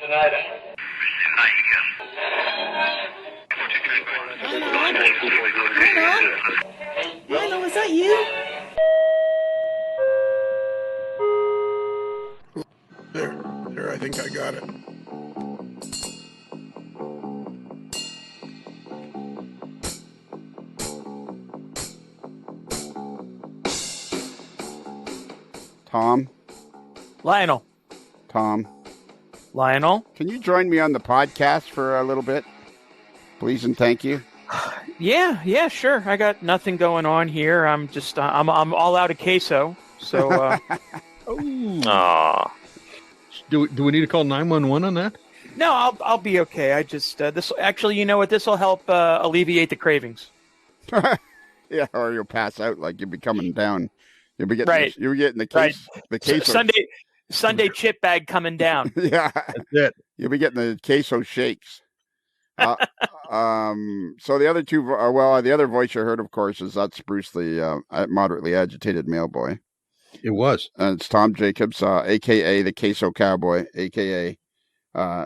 tonight. Lionel, is that you? There, I think I got it. Tom? Lionel. Tom? Lionel? Can you join me on the podcast for a little bit? Please and thank you. Yeah, sure. I got nothing going on here. I'm just, I'm all out of queso. So, Do we need to call 911 on that? No, I'll be okay. I just, this, actually, you know what? This will help alleviate the cravings. Yeah, or you'll pass out like you'll be coming down. You'll be getting, Right. You'll be getting the case, Right. the queso. Sunday chip bag coming down. Yeah, That's it. you'll be getting the queso shakes. So the other two, the other voice you heard, of course, is that's Bruce, the moderately agitated mailboy. It was. And it's Tom Jacobs, a.k.a. the Queso Cowboy, a.k.a.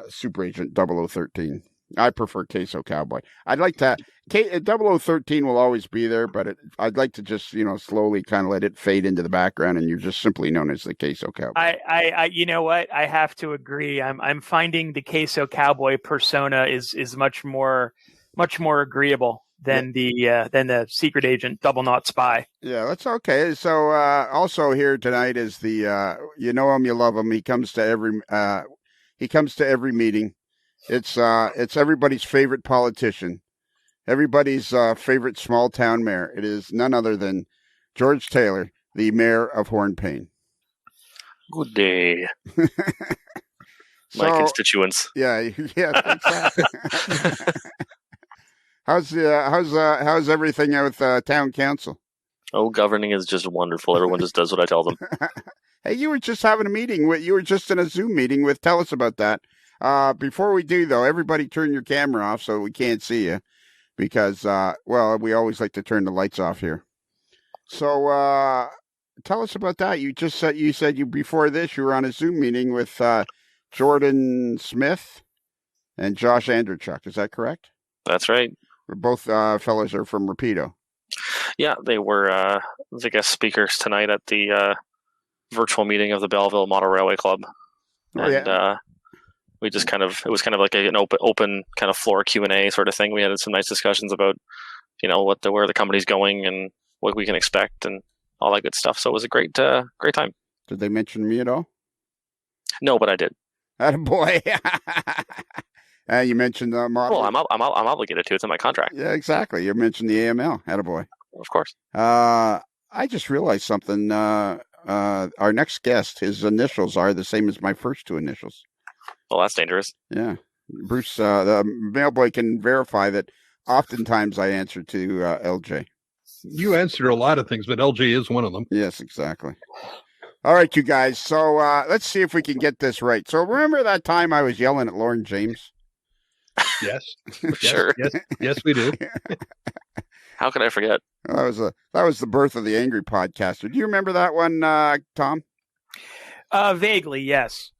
Super Agent 0013. I prefer Queso Cowboy. I'd like to... 0013 will always be there, but I'd like to just, slowly kind of let it fade into the background, and you're just simply known as the Queso Cowboy. I you know what? I have to agree. I'm finding the Queso Cowboy persona is much more agreeable than the Secret Agent Double Knot Spy. Yeah, that's okay. So also here tonight is the you know him, you love him. He comes to every meeting. It's everybody's favorite politician, everybody's favorite small town mayor. It is none other than George Taylor, the mayor of Hornpain. Good day, my constituents. Yeah, exactly. How's everything out with town council? Oh, governing is just wonderful. Everyone just does what I tell them. Hey, you were just having a meeting. You were just in a Zoom meeting with. Tell us about that. Before we do, though, everybody turn your camera off so we can't see you, because we always like to turn the lights off here. So tell us about that. You just said before this you were on a Zoom meeting with Jordan Smith and Josh Anderchuk. Is that correct? That's right. Both fellows are from Rapido. Yeah, they were the guest speakers tonight at the virtual meeting of the Belleville Model Railway Club. We just it was kind of like an open kind of floor Q&A sort of thing. We had some nice discussions about, where the company's going and what we can expect and all that good stuff. So it was a great time. Did they mention me at all? No, but I did. Attaboy. You mentioned model. Well, I'm obligated to. It's in my contract. Yeah, exactly. You mentioned the AML. Attaboy. Of course. I just realized something. Our next guest, his initials are the same as my first two initials. Well, that's dangerous. Yeah. Bruce, the mailboy can verify that oftentimes I answer to LJ. You answered a lot of things, but LJ is one of them. Yes, exactly. All right, you guys. So let's see if we can get this right. So remember that time I was yelling at Lorne James? Yes. Sure. Yes, we do. How could I forget? That was the birth of the angry podcaster. Do you remember that one, Tom? Vaguely, yes.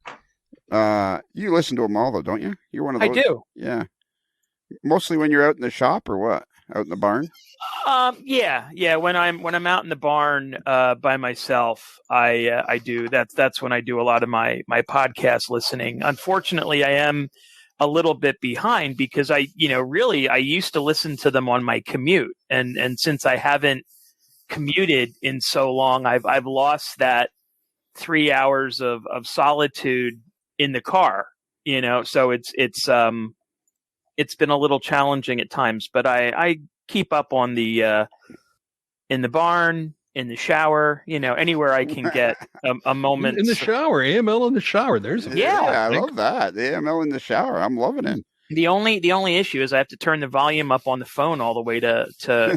You listen to them all, though, don't you? You're one of those. I do. Yeah. Mostly when you're out in the shop, or what? Out in the barn? Yeah. When I'm out in the barn by myself, I do. That's when I do a lot of my podcast listening. Unfortunately, I am a little bit behind because I used to listen to them on my commute, and since I haven't commuted in so long, I've lost that 3 hours of solitude in the car. So it's been a little challenging at times, but I keep up on the in the barn, in the shower, anywhere I can get a moment. In the shower, AML in the shower. There's I love that. The AML in the shower. I'm loving it. The only issue is I have to turn the volume up on the phone all the way to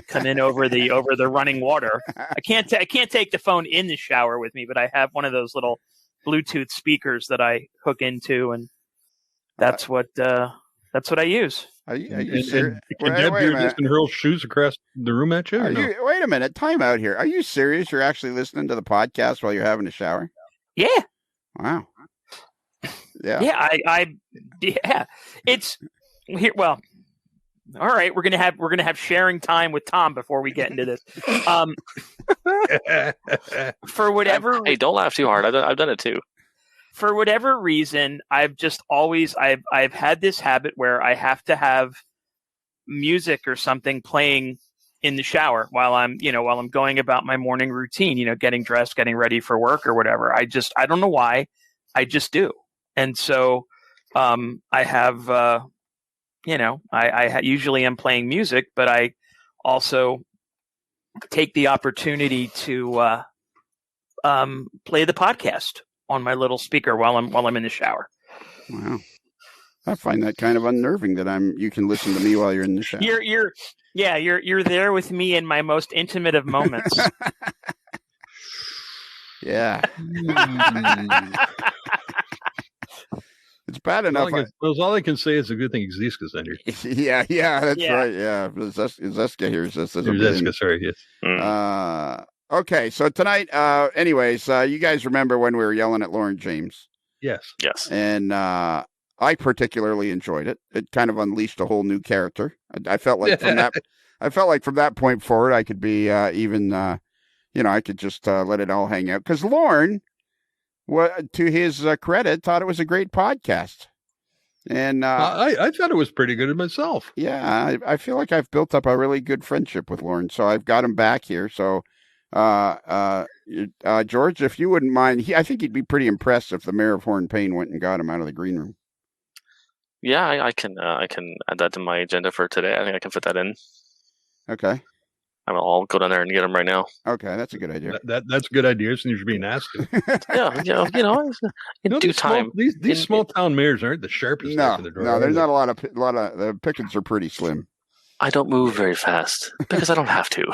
come in over the running water. I can't take the phone in the shower with me, but I have one of those little Bluetooth speakers that I hook into, and that's what I use. Are you serious? Can Deb hear this and hurl shoes across the room at you? Wait a minute. Time out here. Are you serious? You're actually listening to the podcast while you're having a shower? Yeah. Wow. Yeah, yeah. It's here. Well, all right. We're gonna have sharing time with Tom before we get into this. For whatever. Hey, don't laugh too hard. I've done it too. For whatever reason, I've had this habit where I have to have music or something playing in the shower while I'm going about my morning routine, getting dressed, getting ready for work or whatever. I don't know why, I just do. And so, I have, I usually am playing music, but I also take the opportunity to, play the podcast on my little speaker while I'm in the shower. Wow. I find that kind of unnerving that you can listen to me while you're in the shower. You're there with me in my most intimate of moments. Yeah. It's bad enough. All I can say is a good thing Ziska's in here. Yeah, that's right. Yeah, Ziska here says Ziska, sorry, yes. Okay, so tonight, anyways, you guys remember when we were yelling at Lorne James? Yes. And I particularly enjoyed it. It kind of unleashed a whole new character. I felt like from that point forward, I could be I could just let it all hang out. Because Lorne, to his credit, thought it was a great podcast. And I thought it was pretty good myself. Yeah, I feel like I've built up a really good friendship with Lorne, so I've got him back here. So, George, if you wouldn't mind, I think he'd be pretty impressed if the mayor of Hornpain went and got him out of the green room. Yeah, I can add that to my agenda for today. I think I can fit that in. Okay. I'll go down there and get him right now. Okay, that's a good idea. That's a good idea. Since you're being asked to. In due time. These small town mayors aren't the sharpest. No, there's not a lot of the pickings are pretty slim. I don't move very fast because I don't have to.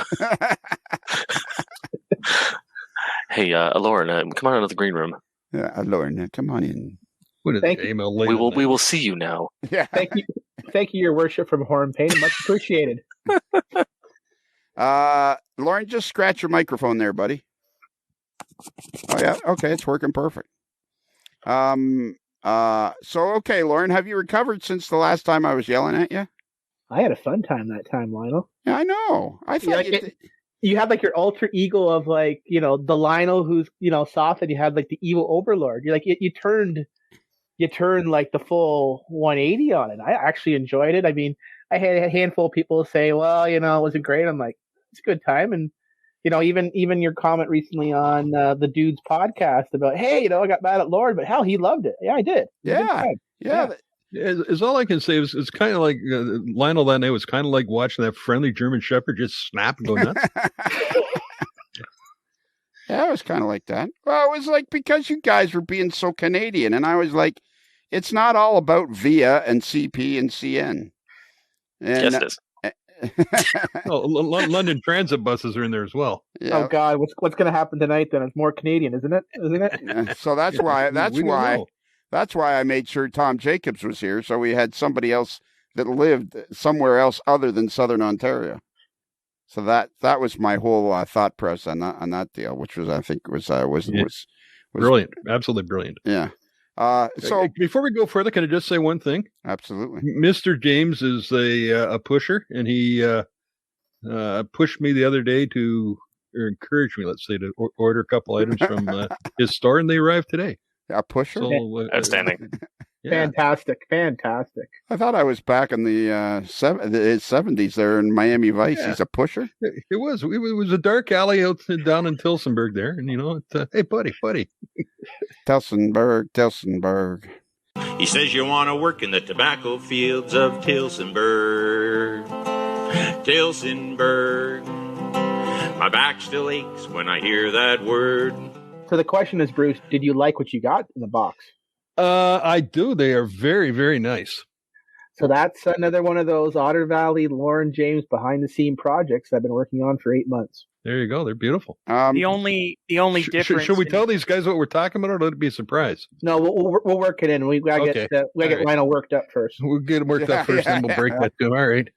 Hey, Lorne, come on out of the green room. Yeah, Lorne, come on in. Thank you. We will see you now. Yeah. Thank you, Your Worship from Hornpain. Much appreciated. Lorne, just scratch your microphone there, buddy. Oh yeah, okay, it's working perfect. Okay, Lorne, have you recovered since the last time I was yelling at you? I had a fun time that time, Lionel. Yeah, I know. I thought you had like your alter ego of like, the Lionel who's, soft, and you had like the evil overlord. You're like, you turned like the full 180 on it. I actually enjoyed it. I mean, I had a handful of people say, well, it wasn't great. I'm like, it's a good time. And, even your comment recently on the dude's podcast about, hey, I got mad at Lord, but hell, he loved it. Yeah, I did. Yeah. Is all I can say is it's kind of like Lionel that night was kind of like watching that friendly German Shepherd just snap and go nuts. Yeah, it was kind of like that. Well, it was like because you guys were being so Canadian, and I was like, it's not all about VIA and CP and CN. And, yes, it is. London transit buses are in there as well. Yeah. Oh God, what's going to happen tonight? Then it's more Canadian, isn't it? So that's why I made sure Tom Jacobs was here, so we had somebody else that lived somewhere else other than Southern Ontario. So that was my whole thought process on that deal, which was was brilliant, absolutely brilliant. Yeah. So before we go further, can I just say one thing? Absolutely. Mr. James is a pusher, and he pushed me the other day to encourage me, let's say, to order a couple items from his store, and they arrived today. A pusher? So, outstanding. Yeah. Fantastic. I thought I was back in the 70s there in Miami Vice. Yeah. He's a pusher? It was a dark alley down in Tillsonburg there. And, hey, buddy. Tillsonburg. He says you want to work in the tobacco fields of Tillsonburg. My back still aches when I hear that word. So the question is, Bruce, did you like what you got in the box? I do. They are very, very nice. So that's another one of those Otter Valley Lorne James behind-the-scene projects I've been working on for 8 months. There you go. They're beautiful. The only difference. Should we tell these guys what we're talking about, or let it be a surprise? No, we'll work it in. We gotta get Lionel worked up first. We'll get him worked up first, and we'll break that to him. All right.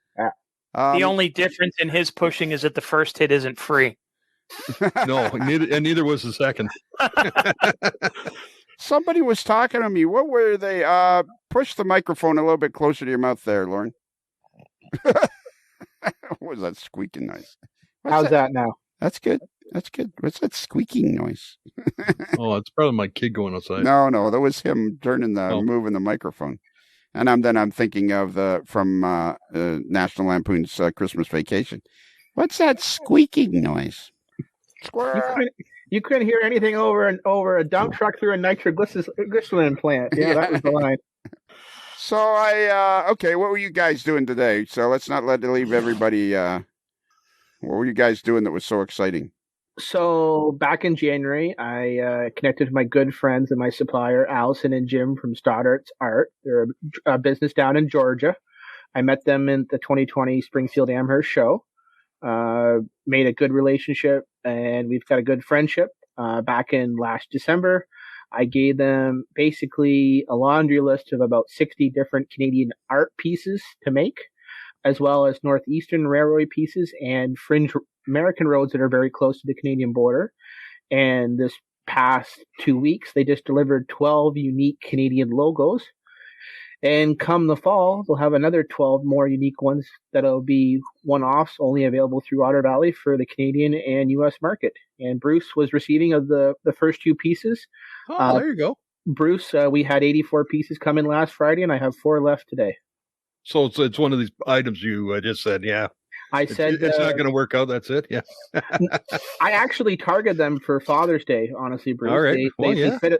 The only difference in his pushing is that the first hit isn't free. No, neither was the second. Somebody was talking to me. What were they? Push the microphone a little bit closer to your mouth there, Lorne. What was that squeaking noise? How's that now? That's good. That's good. What's that squeaking noise? Oh, it's probably my kid going outside. No, that was him moving the microphone. And I'm thinking of from National Lampoon's Christmas Vacation. What's that squeaking noise? Squirrel. You couldn't hear anything over a dump truck through a nitroglycerin plant. Yeah, that was the line. So okay, what were you guys doing today? So let's not leave everybody. What were you guys doing that was so exciting? So back in January, I connected with my good friends and my supplier, Allison and Jim from Stoddart's Art. They're a business down in Georgia. I met them in the 2020 Springfield Amherst show. Made a good relationship, and we've got a good friendship. Back in last December, I gave them basically a laundry list of about 60 different Canadian art pieces to make, as well as Northeastern Railroad pieces and fringe American roads that are very close to the Canadian border. And this past 2 weeks, they just delivered 12 unique Canadian logos. And come the fall, they'll have another 12 more unique ones that'll be one-offs, only available through Otter Valley for the Canadian and U.S. market. And Bruce was receiving of the first 2 pieces. Oh, there you go. Bruce, we had 84 pieces come in last Friday, and I have 4 left today. So it's one of these items you just said, yeah. I said it's not going to work out. That's it. Yeah. I actually targeted them for Father's Day. Honestly, Bruce. All right.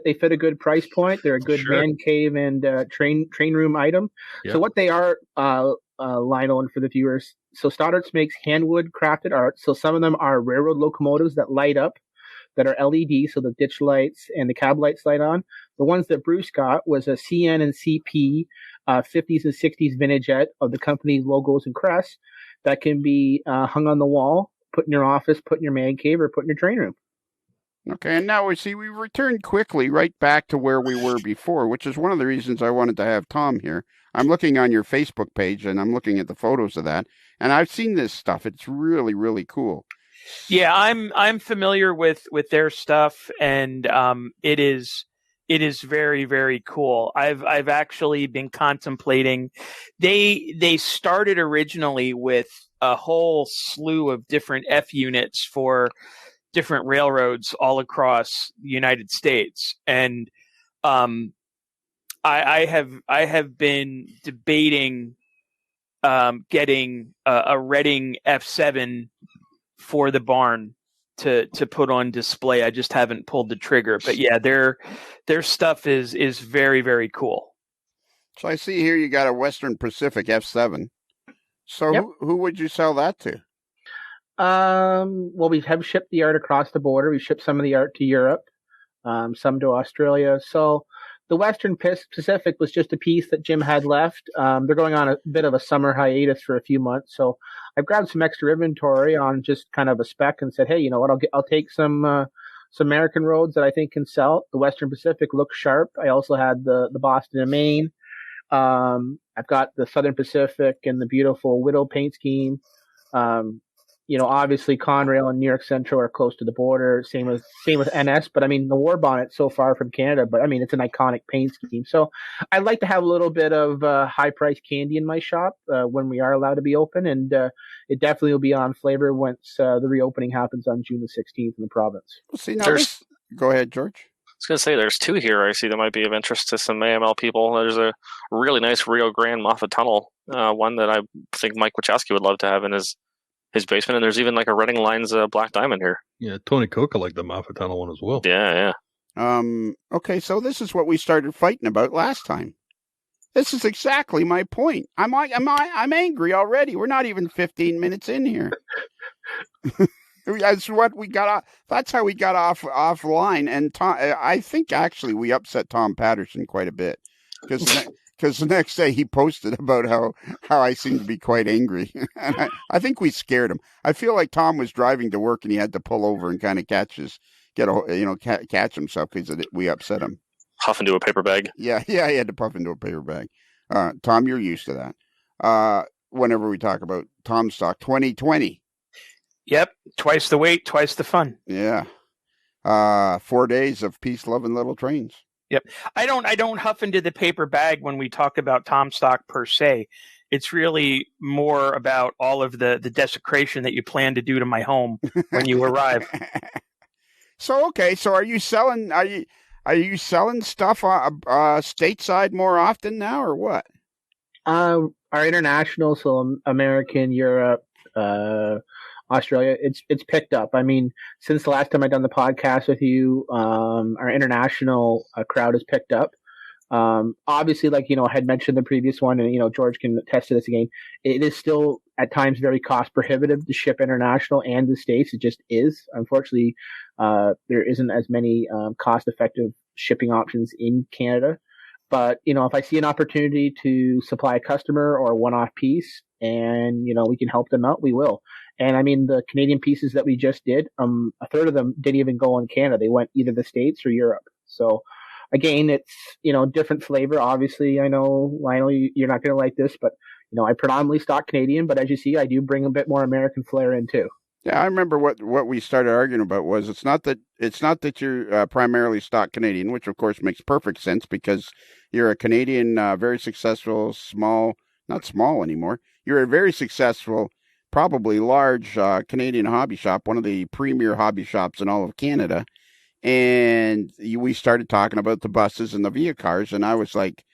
They fit a good price point. They're a good man cave and train room item. Yep. So what they are, Lionel, and for the viewers. So Stoddart's makes handwood crafted art. So some of them are railroad locomotives that light up, that are LED, so the ditch lights and the cab lights light on. The ones that Bruce got was a CN and CP 50s and 60s vintageette of the company's logos and crests that can be hung on the wall, put in your office, put in your man cave, or put in your train room. Okay, and now we returned quickly right back to where we were before, which is one of the reasons I wanted to have Tom here. I'm looking on your Facebook page, and I'm looking at the photos of that, and I've seen this stuff. It's really, really cool. Yeah, I'm familiar with their stuff, and it is very, very cool. I've actually been contemplating. They started originally with a whole slew of different F units for different railroads all across the United States, and I have been debating getting a Reading F7 for the barn to put on display. I just haven't pulled the trigger, but yeah, their stuff is very, very cool. So I see here you got a Western Pacific F7. So yep. who would you sell that to? Well, we have shipped the art across the border. We shipped some of the art to Europe, some to Australia. So the Western Pacific was just a piece that Jim had left. They're going on a bit of a summer hiatus for a few months. So I grabbed some extra inventory on just kind of a spec and said, hey, you know what? I'll take some American roads that I think can sell. The Western Pacific looks sharp. I also had the Boston and Maine. I've got the Southern Pacific and the beautiful Widow paint scheme. Obviously Conrail and New York Central are close to the border. Same with NS, but I mean the War Bonnet's so far from Canada, but I mean it's an iconic paint scheme. So I'd like to have a little bit of high price candy in my shop when we are allowed to be open, and it definitely will be on flavor once the reopening happens on June the 16th in the province. Well, see, now go ahead, George. I was going to say, there's 2 here I see that might be of interest to some AML people. There's a really nice Rio Grande Moffat Tunnel, one that I think Mike Wachowski would love to have in his basement, and there's even like a Reading Lines Black Diamond here. Yeah, Tony Coca liked the Moffat Tunnel one as well. Yeah. Okay, so this is what we started fighting about last time. This is exactly my point. I'm angry already. We're not even 15 minutes in here. That's what we got off. That's how we got offline. And Tom, I think actually we upset Tom Patterson quite a bit because the next day he posted about how I seemed to be quite angry, and I think we scared him. I feel like Tom was driving to work and he had to pull over and kind of catch himself because we upset him. Puff into a paper bag. Yeah, he had to puff into a paper bag. Tom, you're used to that. Whenever we talk about Tom Stock 2020. Yep, twice the wait, twice the fun. Yeah. 4 days of peace, love, and little trains. Yep. I don't huff into the paper bag when we talk about Tom stock per se. It's really more about all of the desecration that you plan to do to my home when you arrive. So okay, so are you selling stuff stateside more often now, or what? Our international, so American, Europe, Australia, it's picked up. I mean, since the last time I done the podcast with you, our international crowd has picked up. Obviously, like, I had mentioned the previous one, and, George can attest to this again. It is still at times very cost prohibitive to ship international and the States. It just is. Unfortunately, there isn't as many cost effective shipping options in Canada. But, if I see an opportunity to supply a customer or a one-off piece and, we can help them out, we will. And I mean, the Canadian pieces that we just did, a third of them didn't even go in Canada. They went either the States or Europe. So again, it's, different flavor. Obviously, I know you're not going to like this, but, I predominantly stock Canadian, but as you see, I do bring a bit more American flair in too. Yeah, I remember what we started arguing about was it's not that you're primarily stock Canadian, which of course makes perfect sense because you're a Canadian, very successful, not small anymore. You're a very successful, probably large Canadian hobby shop, one of the premier hobby shops in all of Canada. And we started talking about the buses and the Via cars, and I was like,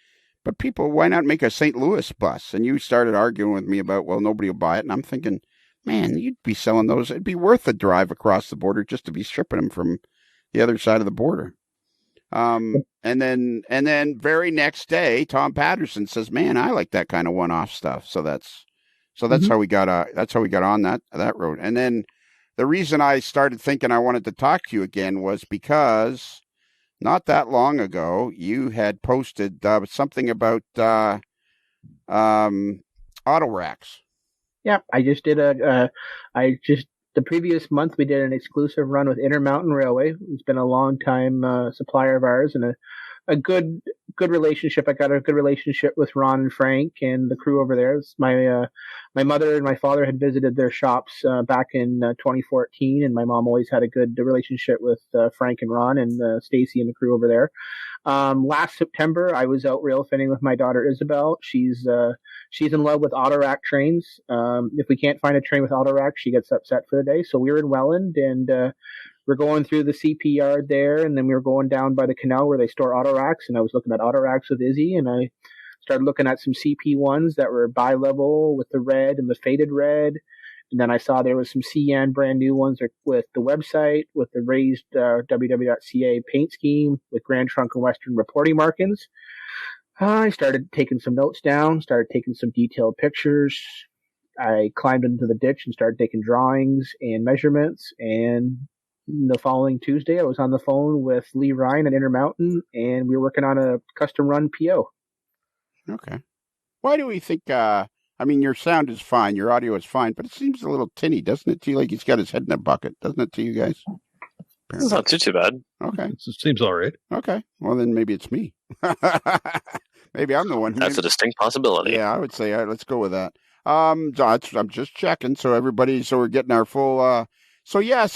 but people, why not make a St. Louis bus? And you started arguing with me about, well, nobody will buy it. And I'm thinking, man, you'd be selling those. It'd be worth the drive across the border just to be shipping them from the other side of the border. And then very next day, Tom Patterson says, man, I like that kind of one-off stuff. So that's how we got on that road. And then the reason I started thinking I wanted to talk to you again was because not that long ago, you had posted something about auto racks. Yeah, I just did the previous month we did an exclusive run with Intermountain Railway. It's been a long time supplier of ours and a good relationship. I got a good relationship with Ron and Frank and the crew over there. My mother and my father had visited their shops back in 2014, and my mom always had a good relationship with Frank and Ron and Stacy and the crew over there. Last September, I was out rail finning with my daughter Isabel. She's in love with auto rack trains. If we can't find a train with auto rack, she gets upset for the day. So we were in Welland, and we're going through the CP yard there, and then we were going down by the canal where they store auto racks, and I was looking at auto racks with Izzy, and I started looking at some CP ones that were bi-level with the red and the faded red. And then I saw there was some CN brand new ones with the website, with the raised www.ca paint scheme, with Grand Trunk and Western reporting markings. I started taking some notes down, started taking some detailed pictures. I climbed into the ditch and started taking drawings and measurements. And the following Tuesday, I was on the phone with Lee Ryan at Intermountain, and we were working on a custom run PO. Okay. Why do we think... I mean, your sound is fine, your audio is fine, but it seems a little tinny, doesn't it to you? Like he's got his head in a bucket, doesn't it to you guys? It's not too bad. Okay. It seems all right. Okay. Well, then maybe it's me. Maybe I'm the one who... That's a distinct possibility. Yeah, I would say, all right, let's go with that. I'm just checking, so we're getting our full... So your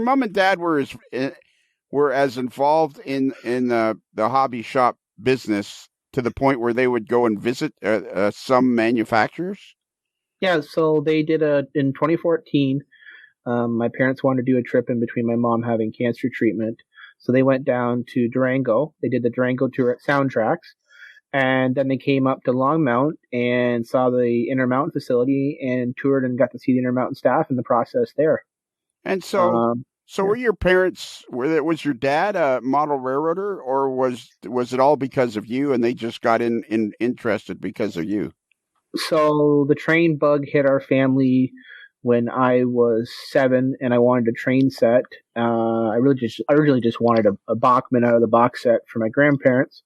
mom and dad were as involved in the hobby shop business to the point where they would go and visit some manufacturers? Yeah, so they did in 2014. My parents wanted to do a trip in between my mom having cancer treatment. So they went down to Durango. They did the Durango tour at Soundtracks. And then they came up to Longmount and saw the Intermountain facility and toured and got to see the Intermountain staff in the process there. And so... were your parents, was your dad a model railroader, or was it all because of you and they just got interested because of you? So the train bug hit our family when I was 7 and I wanted a train set. I originally just wanted a Bachman out of the box set for my grandparents.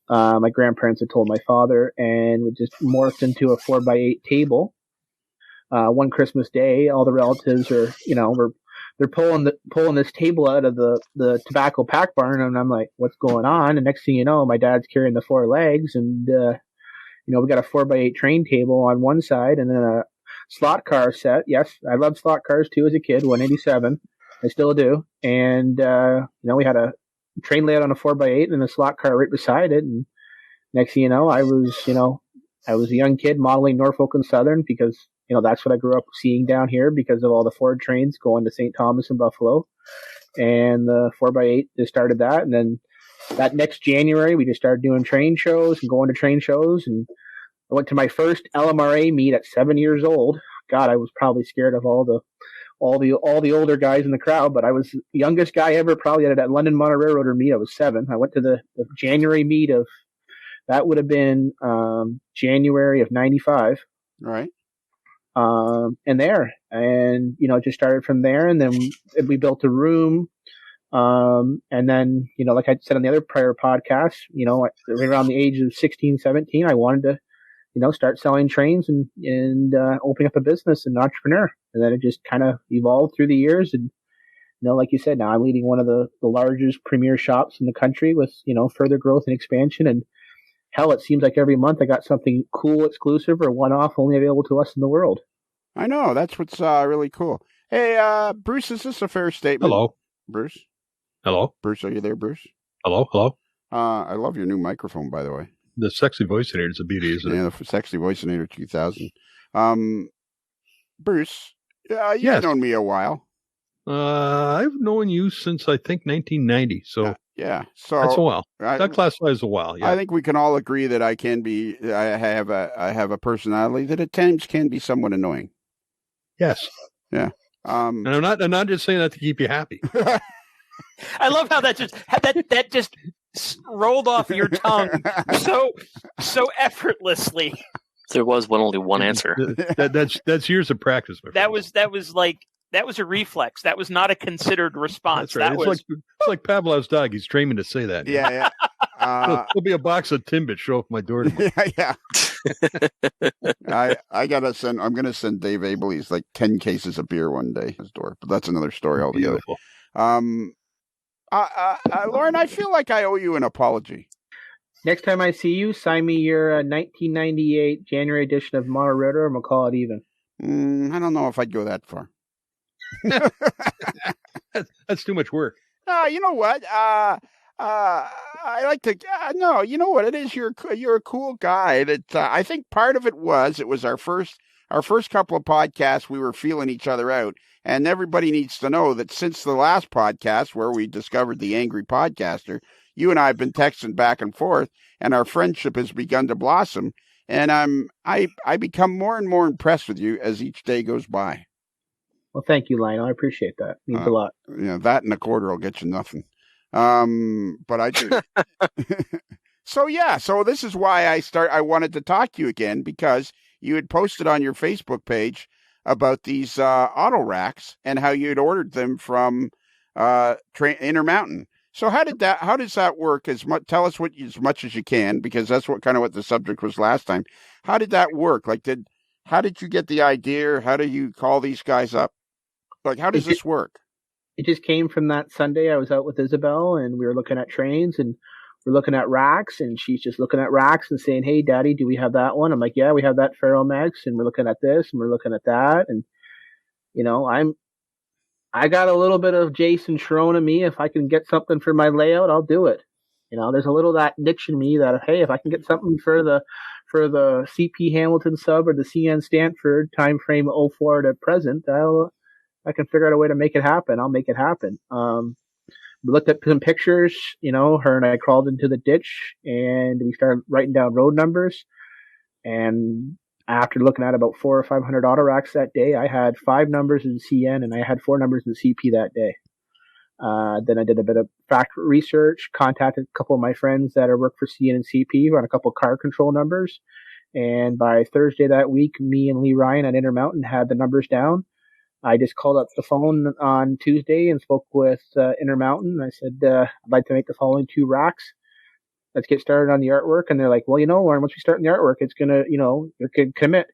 My grandparents had told my father, and we just morphed into a 4x8 table. One Christmas day, all the relatives are, they're pulling this table out of the tobacco pack barn, and I'm like, what's going on? And next thing you know, my dad's carrying the 4 legs, and we got a 4x8 train table on one side, and then a slot car set. Yes, I loved slot cars too as a kid. 187, I still do. And we had a train layout on a 4x8 and a slot car right beside it. And next thing you know, I was a young kid modeling Norfolk and Southern because, that's what I grew up seeing down here because of all the Ford trains going to St. Thomas and Buffalo. And the 4x8 just started that. And then that next January, we just started doing train shows and going to train shows. And I went to my first LMRA meet at 7 years old. God, I was probably scared of all the older guys in the crowd, but I was the youngest guy ever probably at that London Motor Railroader meet. I was 7. I went to the January meet of, that would have been January of 95. Right. And just started from there. And then we built a room. And then, like I said on the other prior podcast, around the age of 16, 17, I wanted to, start selling trains and opening up a business and an entrepreneur. And then it just kind of evolved through the years. And, like you said, now I'm leading one of the largest premier shops in the country with, further growth and expansion. And hell, it seems like every month I got something cool, exclusive, or one-off only available to us in the world. I know. That's what's really cool. Hey, Bruce, is this a fair statement? Hello. Bruce? Hello. Bruce, are you there, Bruce? Hello. I love your new microphone, by the way. The sexy voicinator is a beauty, isn't it? Yeah, the sexy voicinator 2000. Bruce, you've Yes. known me a while. I've known you since I think 1990, so Yeah. So that's a while. I, That classifies a while. Yeah. I think we can all agree that I have a personality that at times can be somewhat annoying. Yes. Yeah. And I'm not just saying that to keep you happy. I love how that just rolled off your tongue so effortlessly. There was only one answer. That's years of practice. My friend. That was a reflex. That was not a considered response. That's right. That It's like Pavlov's dog. He's trained me to say that. Yeah. There'll be a box of Timbits show up my door tomorrow. Yeah. I'm gonna send Dave Abeley's like 10 cases of beer one day his door, but that's another story altogether. Beautiful. Lorne, I feel like I owe you an apology. Next time I see you, sign me your 1998 January edition of Motor Railroad, and we'll call it even. I don't know if I'd go that far. That's too much work. You know what? I like to. No, you know what it is. You're a cool guy. That I think part of it was our first couple of podcasts. We were feeling each other out, and everybody needs to know that since the last podcast where we discovered the angry podcaster, you and I have been texting back and forth, and our friendship has begun to blossom. And I become more and more impressed with you as each day goes by. Well, thank you, Lionel. I appreciate that. It means a lot. That and a quarter will get you nothing. But I do. So this is why I wanted to talk to you again, because you had posted on your Facebook page about these auto racks and how you had ordered them from Intermountain. So how does that work? Tell us as much as you can, because that's what the subject was last time. How did that work? How did you get the idea? How do you call these guys up? How does this work? It just came from that Sunday. I was out with Isabel, and we were looking at trains, and we're looking at racks, and she's just looking at racks and saying, "Hey, Daddy, do we have that one?" I'm like, "Yeah, we have that Ferromex, and we're looking at this, and we're looking at that." And I got a little bit of Jason Sharon in me. If I can get something for my layout, I'll do it. There's a little of that niche in me that, hey, if I can get something for the CP Hamilton sub or the CN Stanford time frame 04 to present, I can figure out a way to make it happen. I'll make it happen. We looked at some pictures, her and I crawled into the ditch and we started writing down road numbers. And after looking at about 400 or 500 auto racks that day, I had 5 numbers in CN and I had 4 numbers in CP that day. Then I did a bit of factory research, contacted a couple of my friends that work for CN and CP on a couple of car control numbers. And by Thursday that week, me and Lee Ryan at Intermountain had the numbers down. I just called up the phone on Tuesday and spoke with Intermountain. I said, I'd like to make the following 2 racks. Let's get started on the artwork. And they're like, well, Lauren, once we start in the artwork, it's going to, you can commit.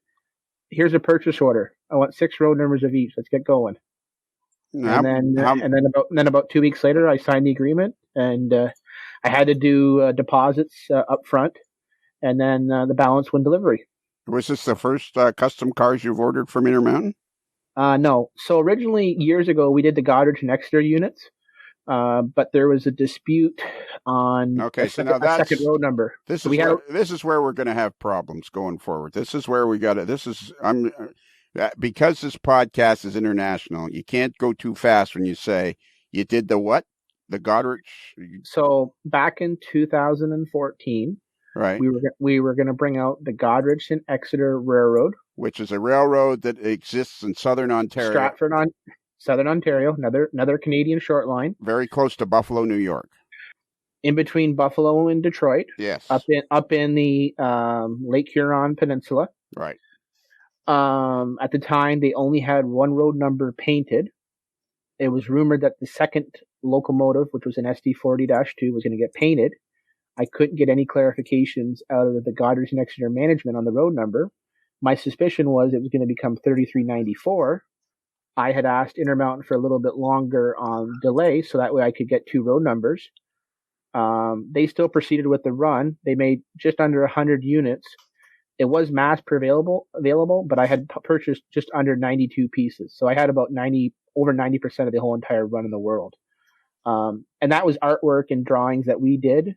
Here's a purchase order. I want 6 road numbers of each. Let's get going. And then about 2 weeks later, I signed the agreement, and I had to do deposits up front, and then the balance when delivery. Was this the first custom cars you've ordered from Intermountain? No. So originally, years ago, we did the Goddard and Exeter units, but there was a dispute on Okay, a so second, now a second road number. This So is we had this is where we're going to have problems going forward. This is where we got to. This is because this podcast is international. You can't go too fast when you say you did the what? The Goddard. So back in 2014, Right. we were going to bring out the Goderich and Exeter Railroad, which is a railroad that exists in southern Ontario. Stratford on southern Ontario, another Canadian short line, very close to Buffalo, New York. In between Buffalo and Detroit. Yes. Up in the Lake Huron Peninsula. Right. At the time, they only had one road number painted. It was rumored that the second locomotive, which was an SD40-2, was going to get painted. I couldn't get any clarifications out of the Goderich and Exeter management on the road number. My suspicion was it was going to become 3394. I had asked Intermountain for a little bit longer delay, so that way I could get two road numbers. They still proceeded with the run. They made just under 100 units. It was mass available, but I had purchased just under 92 pieces. So I had about over 90% of the whole entire run in the world. And that was artwork and drawings that we did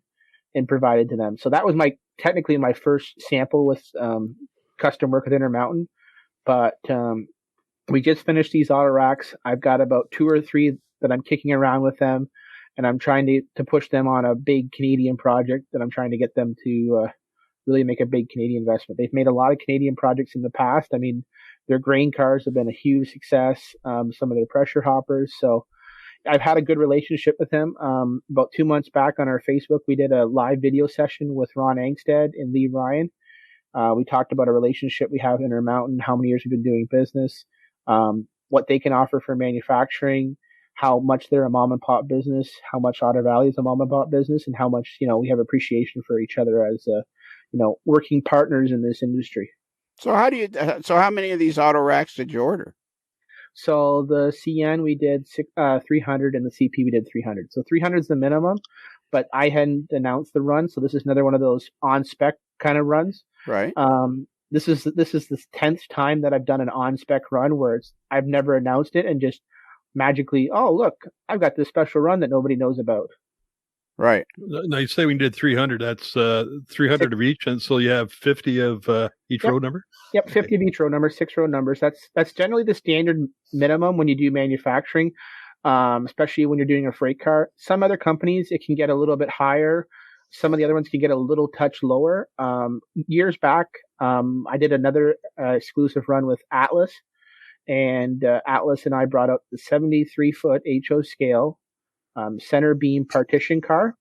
and provided to them. So that was technically my first sample with custom work with Intermountain. But we just finished these auto racks. I've got about 2 or 3 that I'm kicking around with them, and I'm trying to push them on a big Canadian project that I'm trying to get them to really make a big Canadian investment. They've made a lot of Canadian projects in the past. I mean, their grain cars have been a huge success. Some of their pressure hoppers. So I've had a good relationship with him. About 2 months back on our Facebook, we did a live video session with Ron Angstead and Lee Ryan. We talked about a relationship we have in Intermountain, how many years we've been doing business, what they can offer for manufacturing, how much they're a mom and pop business, how much Otter Valley is a mom and pop business, and how much, we have appreciation for each other as, working partners in this industry. So how many of these auto racks did you order? So the CN we did 300 and the CP we did 300. So 300 is the minimum, but I hadn't announced the run. So this is another one of those on spec kind of runs. Right. This is the 10th time that I've done an on spec run where I've never announced it and just magically, oh look, I've got this special run that nobody knows about. Right. Now you say we did 300. That's 300 of each, and so you have 50 of each road number. Yep, 50 of each road number, 6 road numbers. That's generally the standard minimum when you do manufacturing, especially when you're doing a freight car. Some other companies it can get a little bit higher. Some of the other ones can get a little touch lower. Years back, I did another exclusive run with Atlas, and Atlas and I brought up the 73-foot HO scale center beam partition car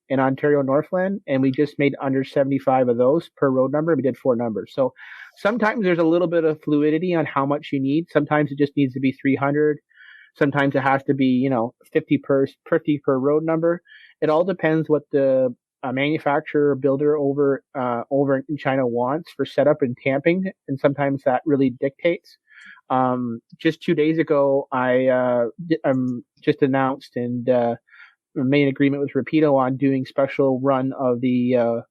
in Ontario Northland, and we just made under 75 of those per road number. We did 4 numbers. So sometimes there's a little bit of fluidity on how much you need. Sometimes it just needs to be 300. Sometimes it has to be, 50 per road number. It all depends what the manufacturer or builder over in China wants for setup and tamping, and sometimes that really dictates. Just 2 days ago, I just announced and made an agreement with Rapido on doing special run of the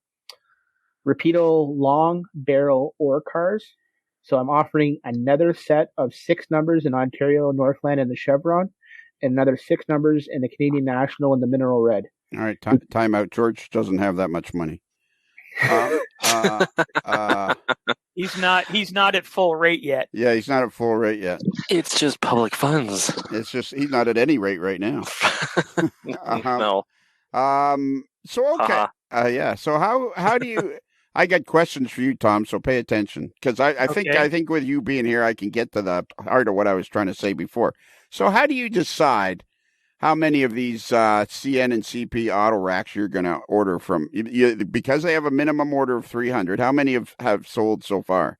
Rapido long barrel ore cars. So I'm offering another set of 6 numbers in Ontario Northland and the Chevron, and another 6 numbers in the Canadian National and the Mineral Red. All right, time out. George doesn't have that much money. He's not at full rate yet. Yeah, he's not at full rate yet. It's just public funds. It's just he's not at any rate right now. No. So okay. Yeah. So how do you? I got questions for you, Tom. So pay attention, because I think with you being here, I can get to the heart of what I was trying to say before. So how do you decide how many of these CN and CP auto racks you're going to order from? Because they have a minimum order of 300. How many have sold so far?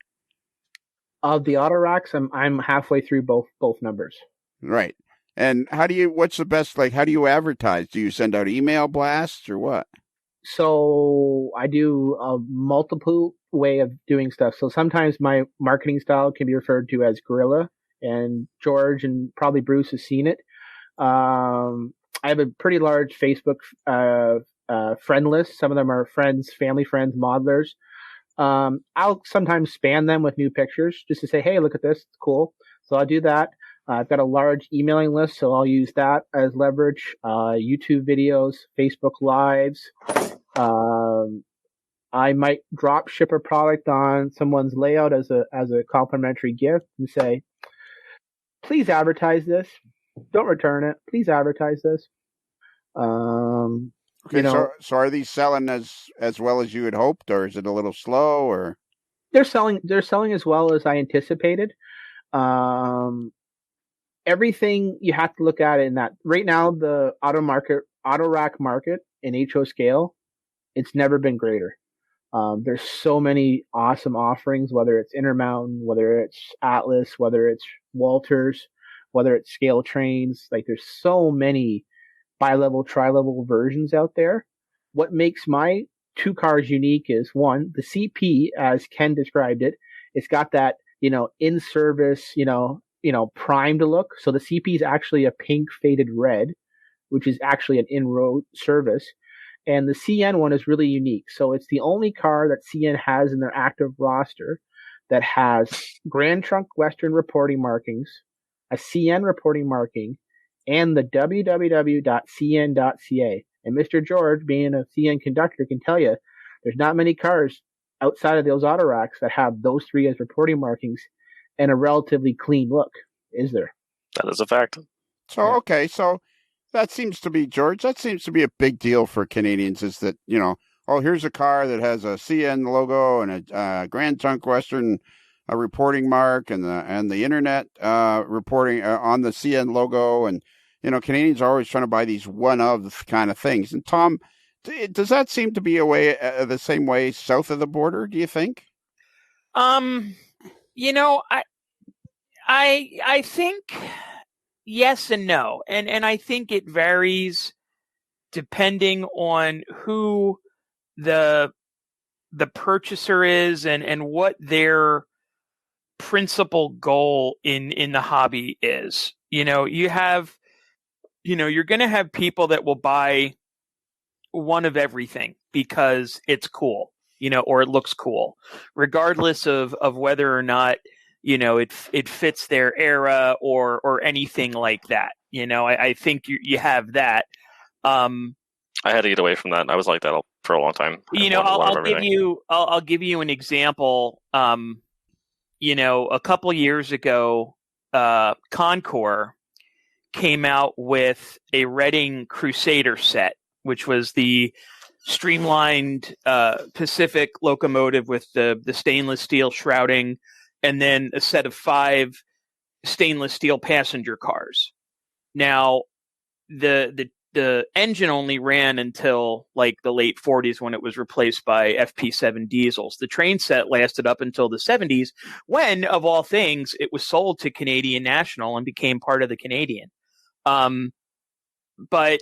Of the auto racks, I'm halfway through both numbers. Right. And what's the best, how do you advertise? Do you send out email blasts or what? So I do a multiple way of doing stuff. So sometimes my marketing style can be referred to as guerrilla, and George and probably Bruce has seen it. I have a pretty large Facebook friend list. Some of them are friends, family friends, modelers. I'll sometimes spam them with new pictures just to say, hey, look at this. It's cool. So I'll do that. I've got a large emailing list, so I'll use that as leverage. YouTube videos, Facebook Lives. I might drop ship a product on someone's layout as a complimentary gift and say, please advertise this. Don't return it. Please advertise this. Okay, so are these selling as well as you had hoped, or is it a little slow, or? They're selling as well as I anticipated. Everything you have to look at in that right now, the auto rack market in HO scale, it's never been greater. There's so many awesome offerings, whether it's Intermountain, whether it's Atlas, whether it's Walters, whether it's scale trains. Like there's so many bi-level, tri-level versions out there. What makes my two cars unique is one, the CP, as Ken described it. It's got that, in service, primed look. So the CP is actually a pink faded red, which is actually an in-road service. And the CN one is really unique. So it's the only car that CN has in their active roster that has Grand Trunk Western reporting markings, a CN reporting marking, and the www.cn.ca. And Mr. George, being a CN conductor, can tell you there's not many cars outside of those auto racks that have those three as reporting markings and a relatively clean look, is there? That is a fact. So, okay, so that seems to be, George, that seems to be a big deal for Canadians, is that, here's a car that has a CN logo and a Grand Trunk Western reporting mark and the internet reporting on the CN logo. And, Canadians are always trying to buy these one-of kind of things. And Tom, does that seem to be the same way south of the border, do you think? I think yes and no. And I think it varies depending on who the purchaser is and what their principal goal in the hobby is. You have, you're going to have people that will buy one of everything because it's cool, or it looks cool, regardless of whether or not, it fits their era or anything like that. I think you have that. I had to get away from that. I was like that for a long time. I'll give you an example. A couple years ago, Concours came out with a Reading Crusader set, which was the streamlined Pacific locomotive with the stainless steel shrouding, and then a set of 5 stainless steel passenger cars. Now, the engine only ran until like the late 40s when it was replaced by FP7 diesels. The train set lasted up until the 70s when, of all things, it was sold to Canadian National and became part of the Canadian. But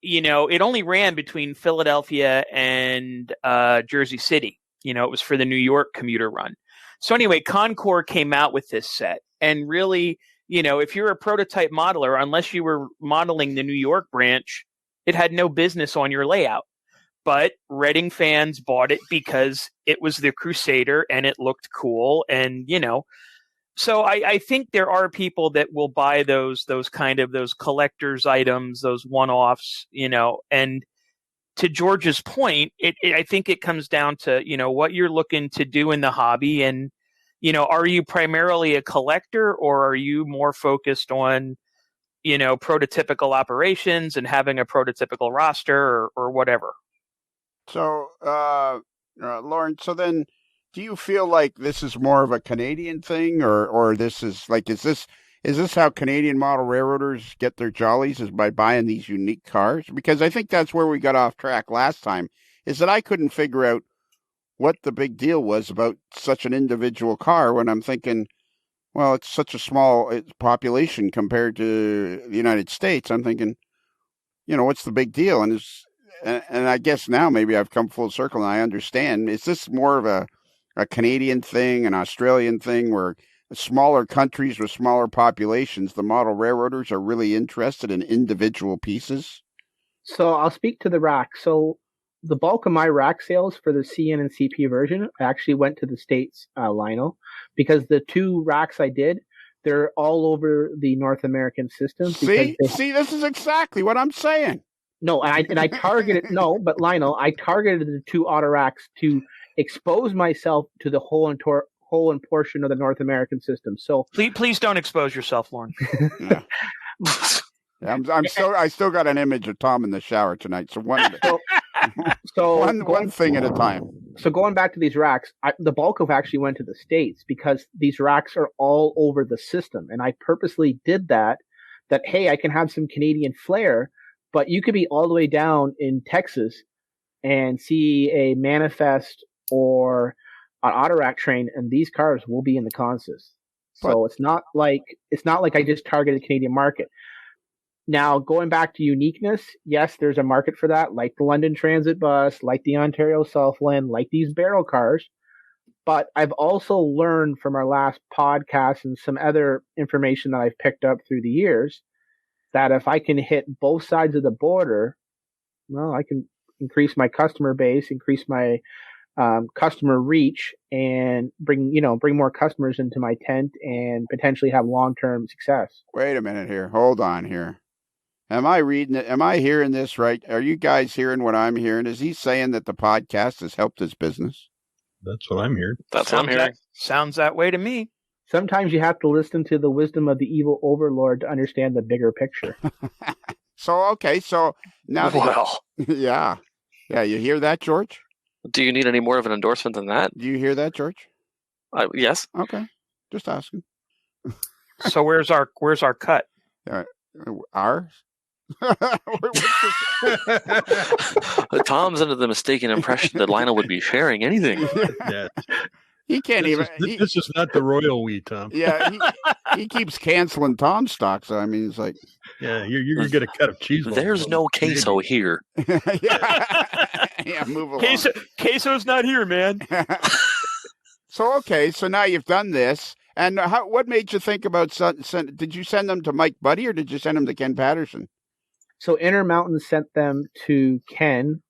it only ran between Philadelphia and Jersey City. It was for the New York commuter run. So anyway, Concours came out with this set. And really, if you're a prototype modeler, unless you were modeling the New York branch, it had no business on your layout. But Reading fans bought it because it was the Crusader and it looked cool. And, so I think there are people that will buy those collector's items, those one-offs, and to George's point, I think it comes down to, what you're looking to do in the hobby. And, are you primarily a collector, or are you more focused on, prototypical operations and having a prototypical roster or whatever? So, Lorne, so then do you feel like this is more of a Canadian thing, or this is like, is this how Canadian model railroaders get their jollies, is by buying these unique cars? Because I think that's where we got off track last time, is that I couldn't figure out what the big deal was about such an individual car when I'm thinking, well, it's such a small population compared to the United States. I'm thinking, what's the big deal? And I guess now maybe I've come full circle and I understand. Is this more of a Canadian thing, an Australian thing, where smaller countries with smaller populations, the model railroaders are really interested in individual pieces? So I'll speak to the rack. So the bulk of my rack sales for the CN and CP version actually went to the States, Lionel, because the 2 racks I did, They're all over the North American system. See, this is exactly what I'm saying. No, and I targeted but Lionel, I targeted the 2 Otter racks to expose myself to the whole and portion of the North American system. So please don't expose yourself, Lorne. Yeah. I still got an image of Tom in the shower tonight. So one thing at a time. So going back to these racks, the bulk of actually went to the States because these racks are all over the system, and I purposely did that. Hey, I can have some Canadian flair. But you could be all the way down in Texas and see a Manifest or an Otter Rack train, and these cars will be in the consis. So it's not like I just targeted the Canadian market. Now, going back to uniqueness, yes, there's a market for that, like the London Transit bus, like the Ontario Southland, like these barrel cars. But I've also learned from our last podcast and some other information that I've picked up through the years that if I can hit both sides of the border, well, I can increase my customer base, increase my customer reach, and bring more customers into my tent and potentially have long-term success. Wait a minute here. Hold on here. Am I reading it? Am I hearing this right? Are you guys hearing what I'm hearing? Is he saying that the podcast has helped his business? That's what I'm hearing. That's what I'm hearing. Sounds that way to me. Sometimes you have to listen to the wisdom of the evil overlord to understand the bigger picture. So now, yeah, you hear that, George? Do you need any more of an endorsement than that? Do you hear that, George? Yes. Okay, just asking. So where's our cut? Ours? Tom's under the mistaken impression that Lionel would be sharing anything. Yeah. He can't This is not the royal we, Tom. Yeah, he keeps canceling Tom's stocks. So, I mean, it's like, yeah, you're gonna get a cut of cheese. There's no queso here. Yeah, move along. Queso's not here, man. So now you've done this, and what made you think about did you send them to Mike Buddy or did you send them to Ken Patterson? So Intermountain sent them to Ken.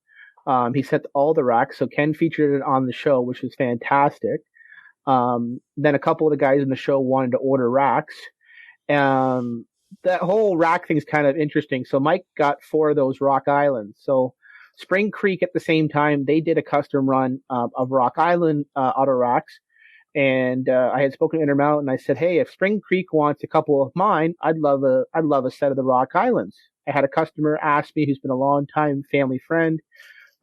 He sent all the racks, so Ken featured it on the show, which was fantastic. Then a couple of the guys in the show wanted to order racks. That whole rack thing's kind of interesting. So Mike got 4 of those Rock Islands. So Spring Creek at the same time, they did a custom run of Rock Island auto racks. And I had spoken to Intermountain, and I said, hey, if Spring Creek wants a couple of mine, I'd love a set of the Rock Islands. I had a customer ask me who's been a long time family friend.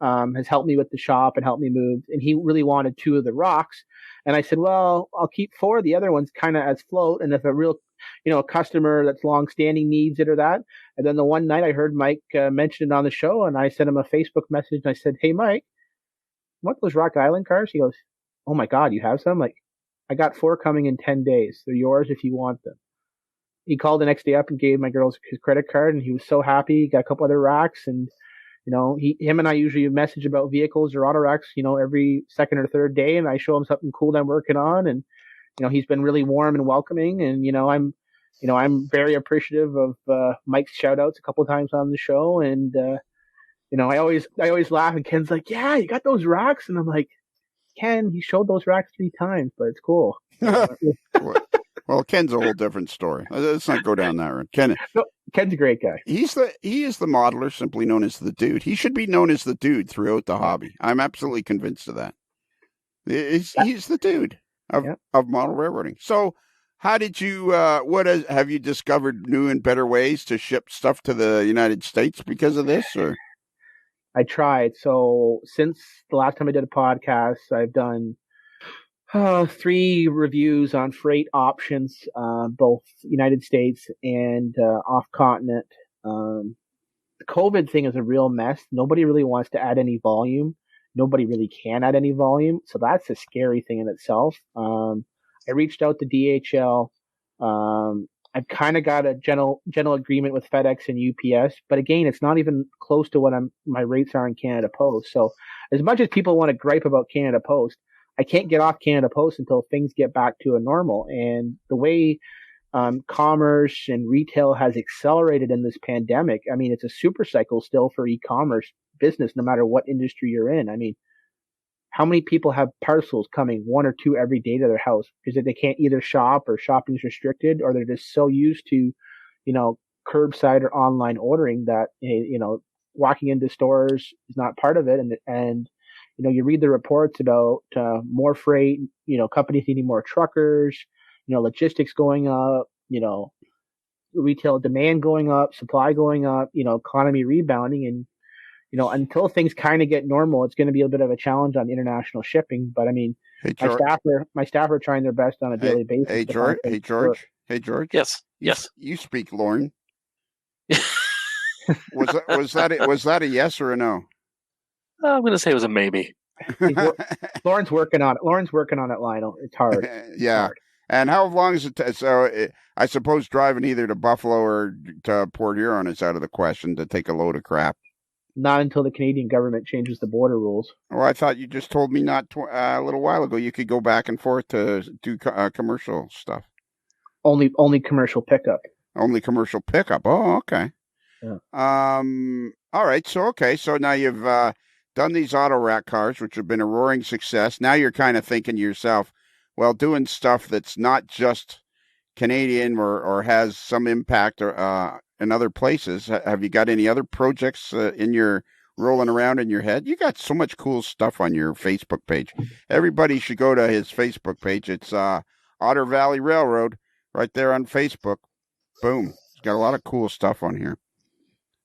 Has helped me with the shop and helped me move. And he really wanted 2 of the rocks. And I said, well, I'll keep 4 of the other ones kind of as float. And if a real, a customer that's long-standing needs it or that. And then the one night I heard Mike mention it on the show, and I sent him a Facebook message. And I said, hey, Mike, what those Rock Island cars? He goes, oh, my God, you have some? Like, I got 4 coming in 10 days. They're yours if you want them. He called the next day up and gave my girls his credit card, and he was so happy. He got a couple other racks, and him and I usually message about vehicles or auto racks, every second or third day, and I show him something cool that I'm working on, and he's been really warm and welcoming, and I'm very appreciative of Mike's shout outs a couple of times on the show, and I always laugh, and Ken's like, yeah, you got those racks, and I'm like, Ken, he showed those racks 3 times, but it's cool. Well, Ken's a whole different story. Let's not go down that road. Ken's a great guy. He is the modeler, simply known as the dude. He should be known as the dude throughout the hobby. I'm absolutely convinced of that. He's the dude of model railroading. So, how did you? Have you discovered new and better ways to ship stuff to the United States because of this? Or I tried. So since the last time I did a podcast, I've done 3 reviews on freight options, both United States and off continent. The COVID thing is a real mess. Nobody really wants to add any volume. Nobody really can add any volume. So that's a scary thing in itself. I reached out to DHL. I've kind of got a general agreement with FedEx and UPS, but again, it's not even close to what my rates are in Canada Post. So as much as people want to gripe about Canada Post, I can't get off Canada Post until things get back to a normal. And the way commerce and retail has accelerated in this pandemic, I mean, it's a super cycle still for e-commerce business, no matter what industry you're in. I mean, how many people have parcels coming 1 or 2 every day to their house because they can't either shop or shopping's restricted, or they're just so used to, curbside or online ordering that, walking into stores is not part of it. And you read the reports about more freight, companies needing more truckers, logistics going up, retail demand going up, supply going up, economy rebounding. And, until things kind of get normal, it's going to be a bit of a challenge on international shipping. But I mean, Hey, my George. staff are trying their best on a daily basis. Hey, to find George. Hey, things to George. work. Hey, George. Yes. Yes. You speak Lorne. Was that a yes or a no? I'm going to say it was a maybe. Lauren's working on it. Lionel. It's hard. Yeah. Hard. And how long is it? I suppose driving either to Buffalo or to Port Huron is out of the question to take a load of crap. Not until the Canadian government changes the border rules. Oh, I thought you just told me a little while ago you could go back and forth to do commercial stuff. Only commercial pickup. Only commercial pickup. Oh, okay. Yeah. All right. So now you've done these auto rack cars, which have been a roaring success. Now you're kind of thinking to yourself, well, doing stuff that's not just Canadian or has some impact in other places. Have you got any other projects in your rolling around in your head? You got so much cool stuff on your Facebook page. Everybody should go to his Facebook page. It's Otter Valley Railroad right there on Facebook. Boom. It's got a lot of cool stuff on here.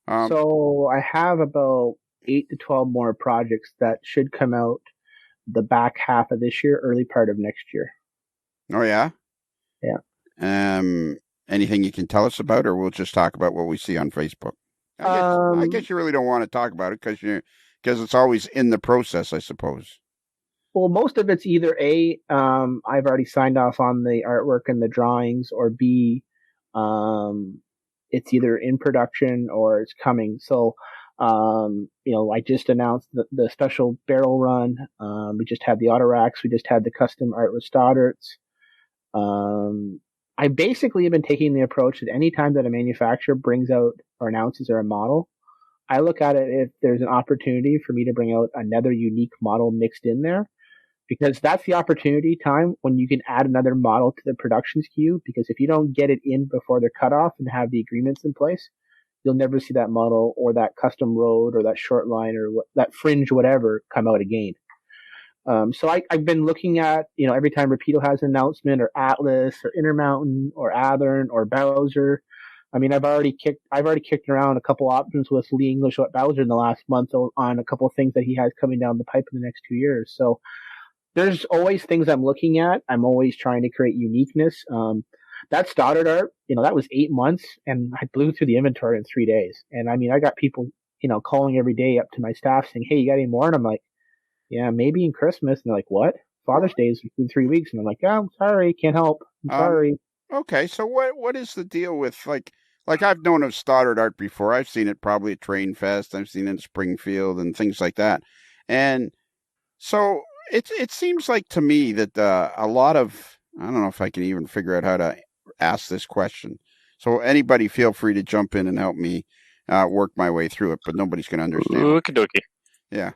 So I have about 8 to 12 more projects that should come out the back half of this year, early part of next year. Oh, yeah? Yeah. Anything you can tell us about, or we'll just talk about what we see on Facebook? I guess you really don't want to talk about it because it's always in the process, I suppose. Well, most of it's either A, I've already signed off on the artwork and the drawings, or B, it's either in production or it's coming. So, I just announced the special barrel run. We just had the auto racks. We just had the custom art with Stoddarts. I basically have been taking the approach that anytime that a manufacturer brings out or announces a model, I look at it if there's an opportunity for me to bring out another unique model mixed in there, because that's the opportunity time when you can add another model to the production SKU. Because if you don't get it in before the cutoff and have the agreements in place, you'll never see that model or that custom road or that short line or that fringe, whatever, come out again. So I've been looking at, every time Rapido has an announcement, or Atlas or Intermountain or Athearn or Bowser. I mean, I've already kicked around a couple options with Lee English at Bowser in the last month on a couple of things that he has coming down the pipe in the next 2 years. So there's always things I'm looking at. I'm always trying to create uniqueness. That Stoddard art, that was 8 months, and I blew through the inventory in 3 days. And I mean, I got people, calling every day up to my staff saying, "Hey, you got any more?" And I'm like, "Yeah, maybe in Christmas." And they're like, "What? Father's Day is in 3 weeks." And I'm like, "Oh, I'm sorry, can't help. I'm sorry." Okay, so what is the deal with like I've known of Stoddard art before. I've seen it probably at Train Fest. I've seen it in Springfield and things like that. And so it seems like to me that a lot of, I don't know if I can even figure out how to ask this question. So anybody feel free to jump in and help me work my way through it, but nobody's going to understand. Okie dokie. Yeah.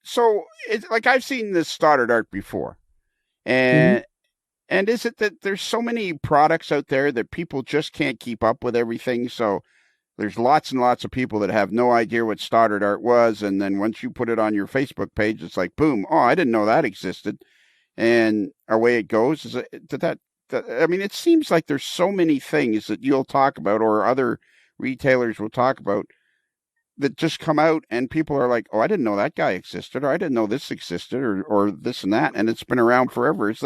So it's like I've seen this Stoddard art before, and is it that there's so many products out there that people just can't keep up with everything? So there's lots and lots of people that have no idea what Stoddard art was, and then once you put it on your Facebook page, it's like boom! Oh, I didn't know that existed, and away it goes. I mean, it seems like there's so many things that you'll talk about, or other retailers will talk about, that just come out and people are like, "Oh, I didn't know that guy existed," or "I didn't know this existed," or this and that, and it's been around forever. Is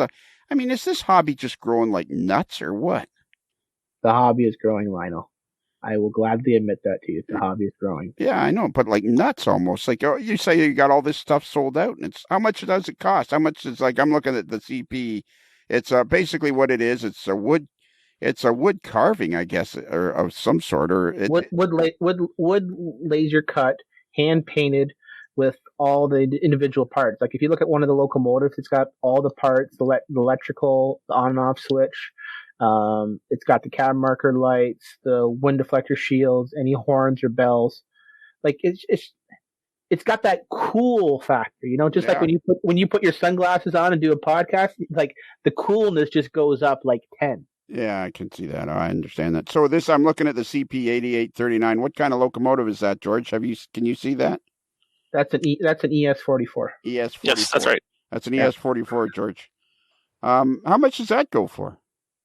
this hobby just growing like nuts, or what? The hobby is growing, Lionel. I will gladly admit that to you. The hobby is growing. Yeah, I know, but like nuts almost. Like, oh, you say you got all this stuff sold out, and it's how much does it cost? How much is, like, I'm looking at the CP. It's basically what it is. It's a wood carving, I guess, or of some sort, or wood laser cut, hand painted with all the individual parts. Like if you look at one of the locomotives, it's got all the parts, the electrical, the on and off switch. It's got the cab marker lights, the wind deflector shields, any horns or bells. Like it's it's got that cool factor, just like when you put your sunglasses on and do a podcast, like the coolness just goes up like 10. Yeah, I can see that. I understand that. So I'm looking at the CP 8839. What kind of locomotive is that, George? Can you see that? That's an ES44. ES44. Yes, that's right. That's an ES44, George. How much does that go for?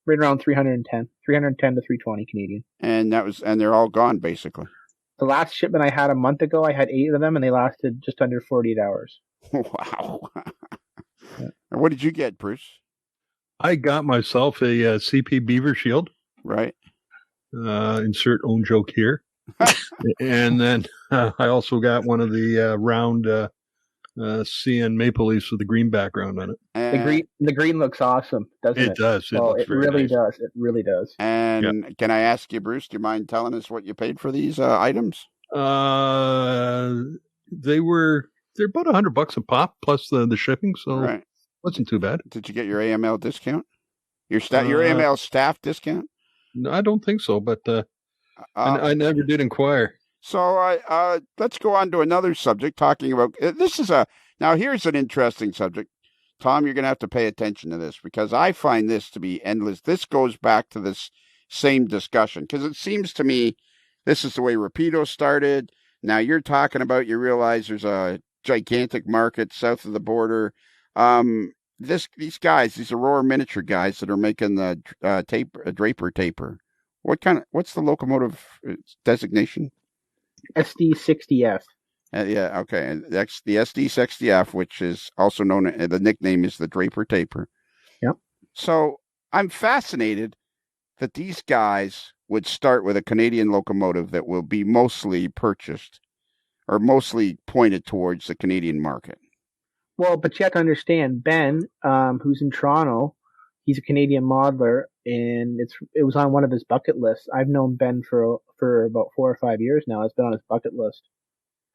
Right around 310 to 320 Canadian. And they're all gone basically. The last shipment I had a month ago, I had 8 of them, and they lasted just under 48 hours. Wow. Yeah. What did you get, Bruce? I got myself a CP Beaver Shield. Right. Insert own joke here. And then I also got one of the round CN Maple Leafs with the green background on it. The green looks awesome, doesn't it? It does. It really does. It really does. And Can I ask you, Bruce, do you mind telling us what you paid for these items? They're about $100 a pop plus the shipping, so it wasn't too bad. Did you get your AML discount? Your AML staff discount? No, I don't think so, but I never did inquire. So let's go on to another subject, talking about now here's an interesting subject. Tom, you're going to have to pay attention to this because I find this to be endless. This goes back to this same discussion because it seems to me this is the way Rapido started. Now you're talking about, you realize there's a gigantic market south of the border. These guys, these Aurora miniature guys that are making the Draper taper. What's the locomotive designation? SD60F. Yeah, okay. That's the SD60F, which is also known, the nickname is the Draper taper. Yep. So I'm fascinated that these guys would start with a Canadian locomotive that will be mostly purchased or mostly pointed towards the Canadian market. Well, but you have to understand, Ben, who's in Toronto, he's a Canadian modeler, and it was on one of his bucket lists. I've known Ben for about 4 or 5 years now. It's been on his bucket list.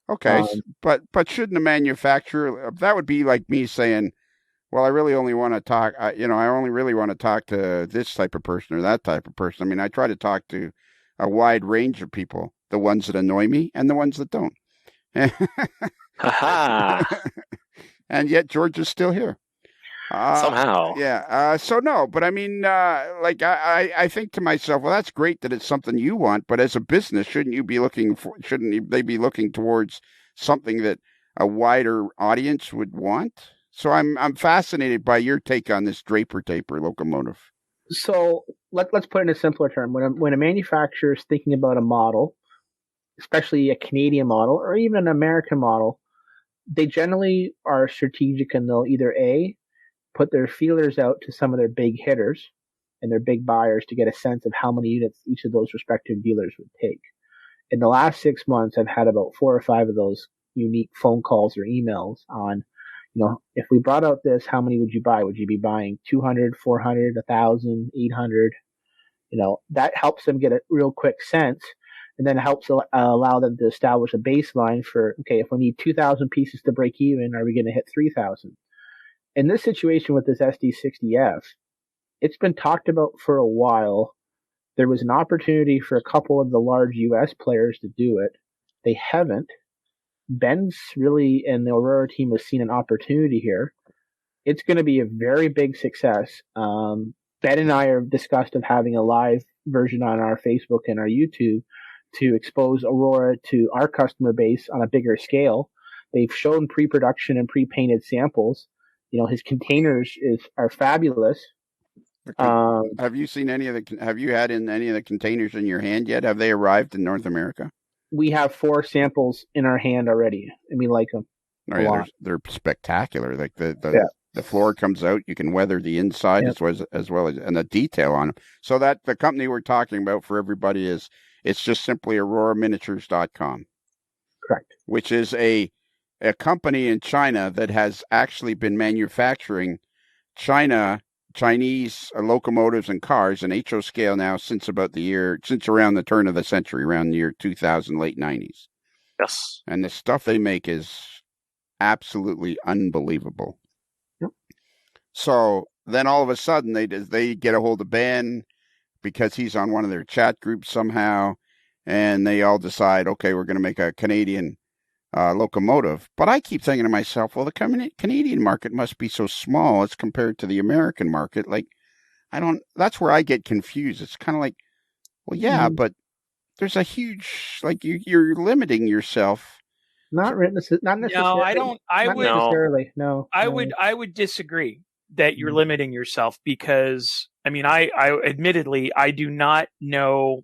Okay, but shouldn't a manufacturer, that would be like me saying, well, I really only want to talk, I only really want to talk to this type of person or that type of person. I mean, I try to talk to a wide range of people, the ones that annoy me and the ones that don't. And yet George is still here. Somehow. Yeah. So no, but I mean, I think to myself, well, that's great that it's something you want, but as a business, shouldn't they be looking towards something that a wider audience would want? So I'm fascinated by your take on this Draper taper locomotive. So let's put it in a simpler term. When a manufacturer is thinking about a model, especially a Canadian model or even an American model, they generally are strategic, and they'll either put their feelers out to some of their big hitters and their big buyers to get a sense of how many units each of those respective dealers would take. In the last 6 months, I've had about 4 or 5 of those unique phone calls or emails on, if we brought out this, how many would you buy? Would you be buying 200, 400, 1,000, 800? That helps them get a real quick sense, and then helps allow them to establish a baseline for, okay, if we need 2,000 pieces to break even, are we going to hit 3,000? In this situation with this SD60F, it's been talked about for a while. There was an opportunity for a couple of the large U.S. players to do it. They haven't. Ben's really, and the Aurora team has seen an opportunity here. It's going to be a very big success. Ben and I have discussed of having a live version on our Facebook and our YouTube to expose Aurora to our customer base on a bigger scale. They've shown pre-production and pre-painted samples. His containers are fabulous. Have you seen have you had any of the containers in your hand yet? Have they arrived in North America? We have 4 samples in our hand already, and we like them. Oh, yeah, they're spectacular. Like the floor comes out, you can weather the inside as well as and the detail on them. So that the company we're talking about for everybody it's just simply auroraminiatures.com. Correct. Which is a company in China that has actually been manufacturing Chinese locomotives and cars in HO scale now since around the turn of the century, around the year 2000, late 90s. Yes. And the stuff they make is absolutely unbelievable. Yep. So then all of a sudden they get a hold of Ben because he's on one of their chat groups somehow, and they all decide, okay, we're going to make a Canadian locomotive. But I keep thinking to myself, well, the Canadian market must be so small as compared to the American market. Like, that's where I get confused. It's kind of like, well, yeah, but there's a huge, like, you're limiting yourself. Not necessarily. No, I don't. I not would. necessarily. No, I would disagree that you're limiting yourself, because I mean, I admittedly I do not know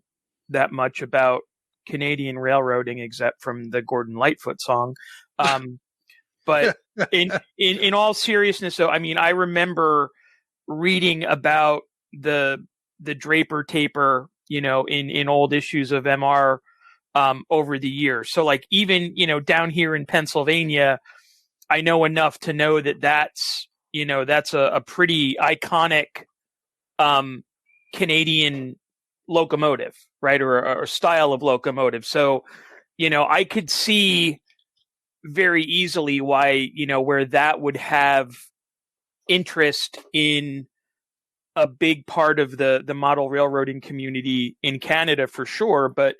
that much about Canadian railroading except from the Gordon Lightfoot song. But in all seriousness, though, I mean, I remember reading about the Draper taper, in old issues of MR over the years. So like even, down here in Pennsylvania, I know enough to know that that's a pretty iconic Canadian locomotive, right? Or style of locomotive. So, I could see very easily why, where that would have interest in a big part of the model railroading community in Canada for sure. But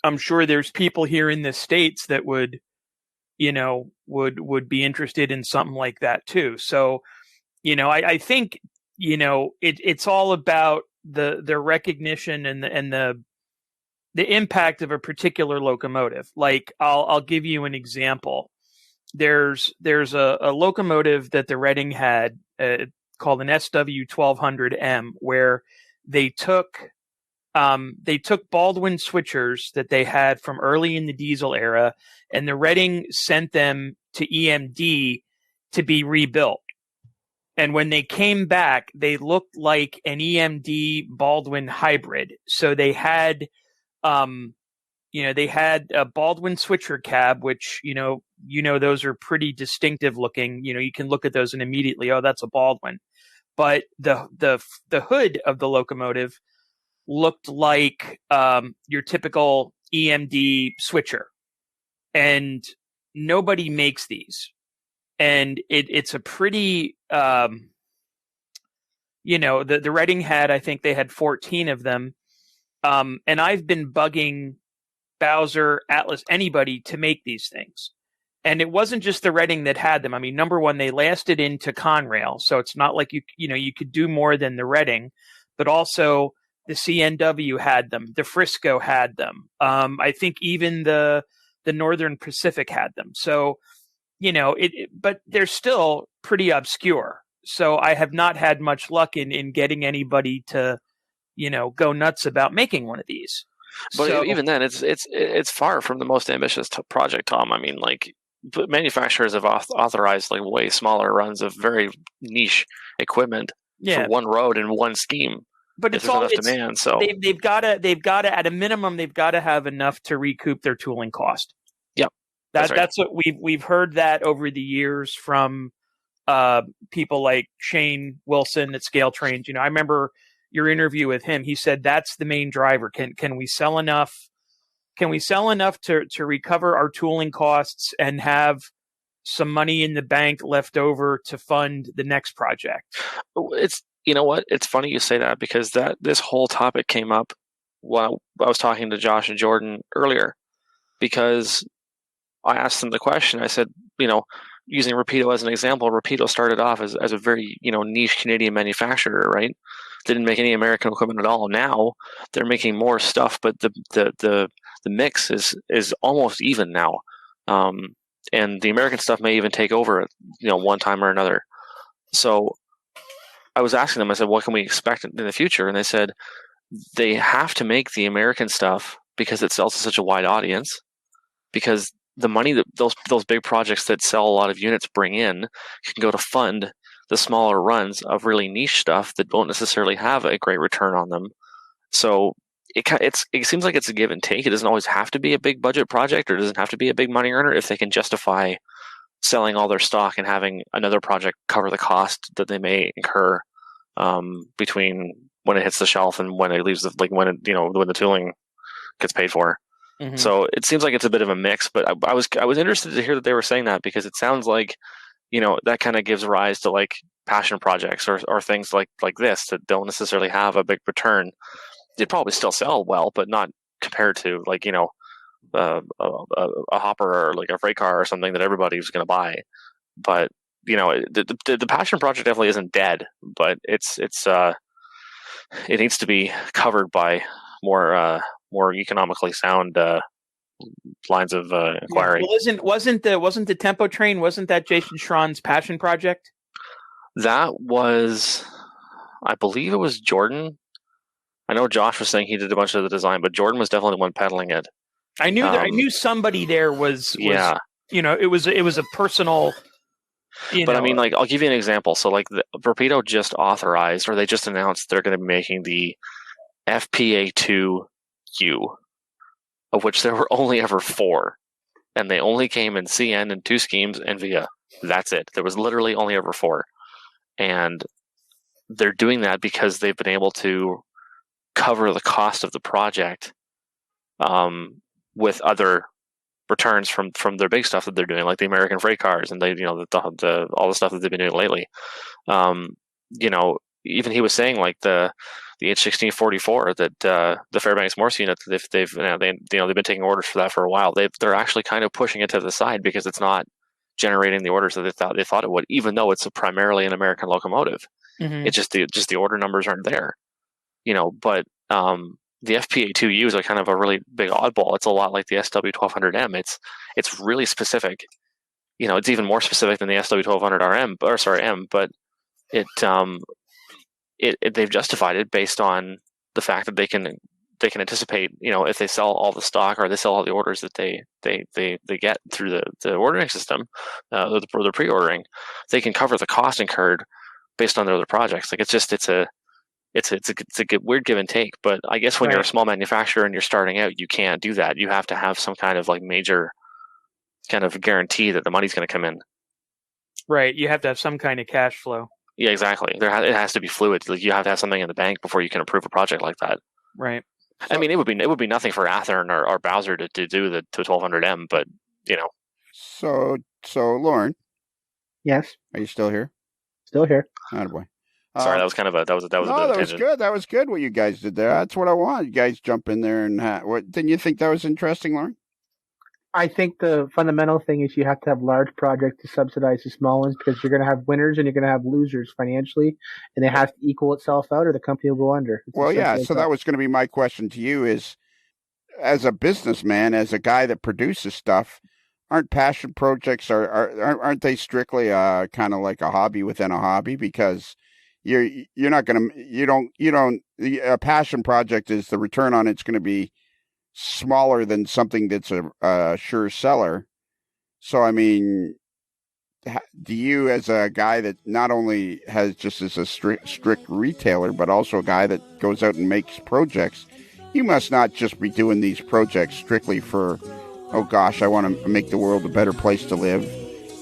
I'm sure there's people here in the States that would be interested in something like that too. So, I think, it's all about the recognition and the impact of a particular locomotive. Like I'll give you an example. There's a locomotive that the Reading had called an SW 1200M, where they took Baldwin switchers that they had from early in the diesel era, and the Reading sent them to EMD to be rebuilt. And when they came back, they looked like an EMD Baldwin hybrid. So they had, they had a Baldwin switcher cab, which, those are pretty distinctive looking. You can look at those and immediately, oh, that's a Baldwin. But the hood of the locomotive looked like your typical EMD switcher, and nobody makes these. And it's a pretty, the Reading had, I think they had 14 of them. And I've been bugging Bowser, Atlas, anybody to make these things. And it wasn't just the Reading that had them. I mean, number one, they lasted into Conrail. So it's not like you could do more than the Reading, but also the CNW had them. The Frisco had them. I think even the Northern Pacific had them. So, but they're still pretty obscure. So I have not had much luck in getting anybody to, go nuts about making one of these. But even then, it's far from the most ambitious project, Tom. I mean, like, manufacturers have authorized like way smaller runs of very niche equipment for one road and one scheme. But it's all demand. So they've got to at a minimum they've got to have enough to recoup their tooling cost. Yep. That's what we've heard that over the years from people like Shane Wilson at Scale Trains. I remember your interview with him. He said that's the main driver. Can we sell enough? Can we sell enough to recover our tooling costs and have some money in the bank left over to fund the next project? You know what? It's funny you say that, because this whole topic came up while I was talking to Josh and Jordan earlier, because I asked them the question. I said, using Rapido as an example, Rapido started off as a very, niche Canadian manufacturer, right? Didn't make any American equipment at all. Now they're making more stuff, but the mix is almost even now. And the American stuff may even take over, one time or another. So I was asking them, I said, what can we expect in the future? And they said they have to make the American stuff because it sells to such a wide audience, because the money that those big projects that sell a lot of units bring in can go to fund the smaller runs of really niche stuff that don't necessarily have a great return on them. So it seems like it's a give and take. It doesn't always have to be a big budget project, or doesn't have to be a big money earner if they can justify selling all their stock and having another project cover the cost that they may incur between when it hits the shelf and when it leaves when the tooling gets paid for. Mm-hmm. So it seems like it's a bit of a mix, but I was interested to hear that they were saying that, because it sounds like that kind of gives rise to like passion projects or things like this that don't necessarily have a big return. They'd probably still sell well, but not compared to a hopper or like a freight car or something that everybody's going to buy. But the passion project definitely isn't dead, but it needs to be covered by more economically sound lines of inquiry. Well, wasn't the Tempo Train, wasn't that Jason Schron's passion project? That was, I believe it was Jordan. I know Josh was saying he did a bunch of the design, but Jordan was definitely the one peddling it. I knew somebody there was yeah. It was a personal. But I mean, like, I'll give you an example. So, like, Rapido just authorized, or they just announced they're going to be making the FPA2U, of which there were only ever 4, and they only came in CN and 2 schemes and VIA. That's it. There was literally only ever 4, and they're doing that because they've been able to cover the cost of the project with other returns from their big stuff that they're doing, like the American freight cars and all the stuff that they've been doing lately. Even he was saying, like, the H1644 that the Fairbanks Morse unit, they've been taking orders for that for a while. They're actually kind of pushing it to the side because it's not generating the orders that they thought it would, even though it's primarily an American locomotive. Mm-hmm. It's just the order numbers aren't there, but the FPA2Us are kind of a really big oddball. It's a lot like the SW1200M. It's really specific. It's even more specific than the SW1200RM M, but they've justified it based on the fact that they can anticipate, if they sell all the stock or they sell all the orders that they get through the ordering system, or the pre-ordering, they can cover the cost incurred based on their other projects. Like, it's a weird give and take, but I guess when you're a small manufacturer and you're starting out, you can't do that. You have to have some kind of like major kind of guarantee that the money's going to come in. Right. You have to have some kind of cash flow. Yeah, exactly. It has to be fluid. Like, you have to have something in the bank before you can approve a project like that. Right. I mean, it would be nothing for Athearn or Bowser to do the 1200M, but So Lorne. Yes. Are you still here? Still here. Attaboy. Sorry, that was kind of a that was a bit of a that was tangent. good. That was good what you guys did there. That's what I want. You guys jump in there and what? Didn't you think that was interesting, Lorne? I think the fundamental thing is you have to have large projects to subsidize the small ones, because you're going to have winners and you're going to have losers financially, and it has to equal itself out or the company will go under. Well, yeah. So that was going to be my question to you: is, as a businessman, as a guy that produces stuff, aren't passion projects aren't they strictly kind of like a hobby within a hobby? Because you're not going to a passion project is the return on it's going to be smaller than something that's a sure seller. So, I mean, do you, as a guy that not only has just as a strict retailer, but also a guy that goes out and makes projects, you must not just be doing these projects strictly for, oh gosh, I want to make the world a better place to live,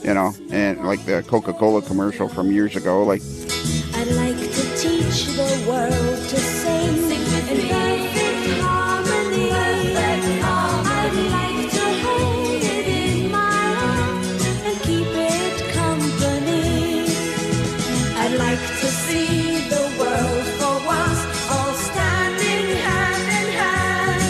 and like the Coca-Cola commercial from years ago, like, I'd like to teach the world to sing in perfect harmony. I'd like to hold it in my arms and keep it company. I'd like to see the world for once all standing hand in hand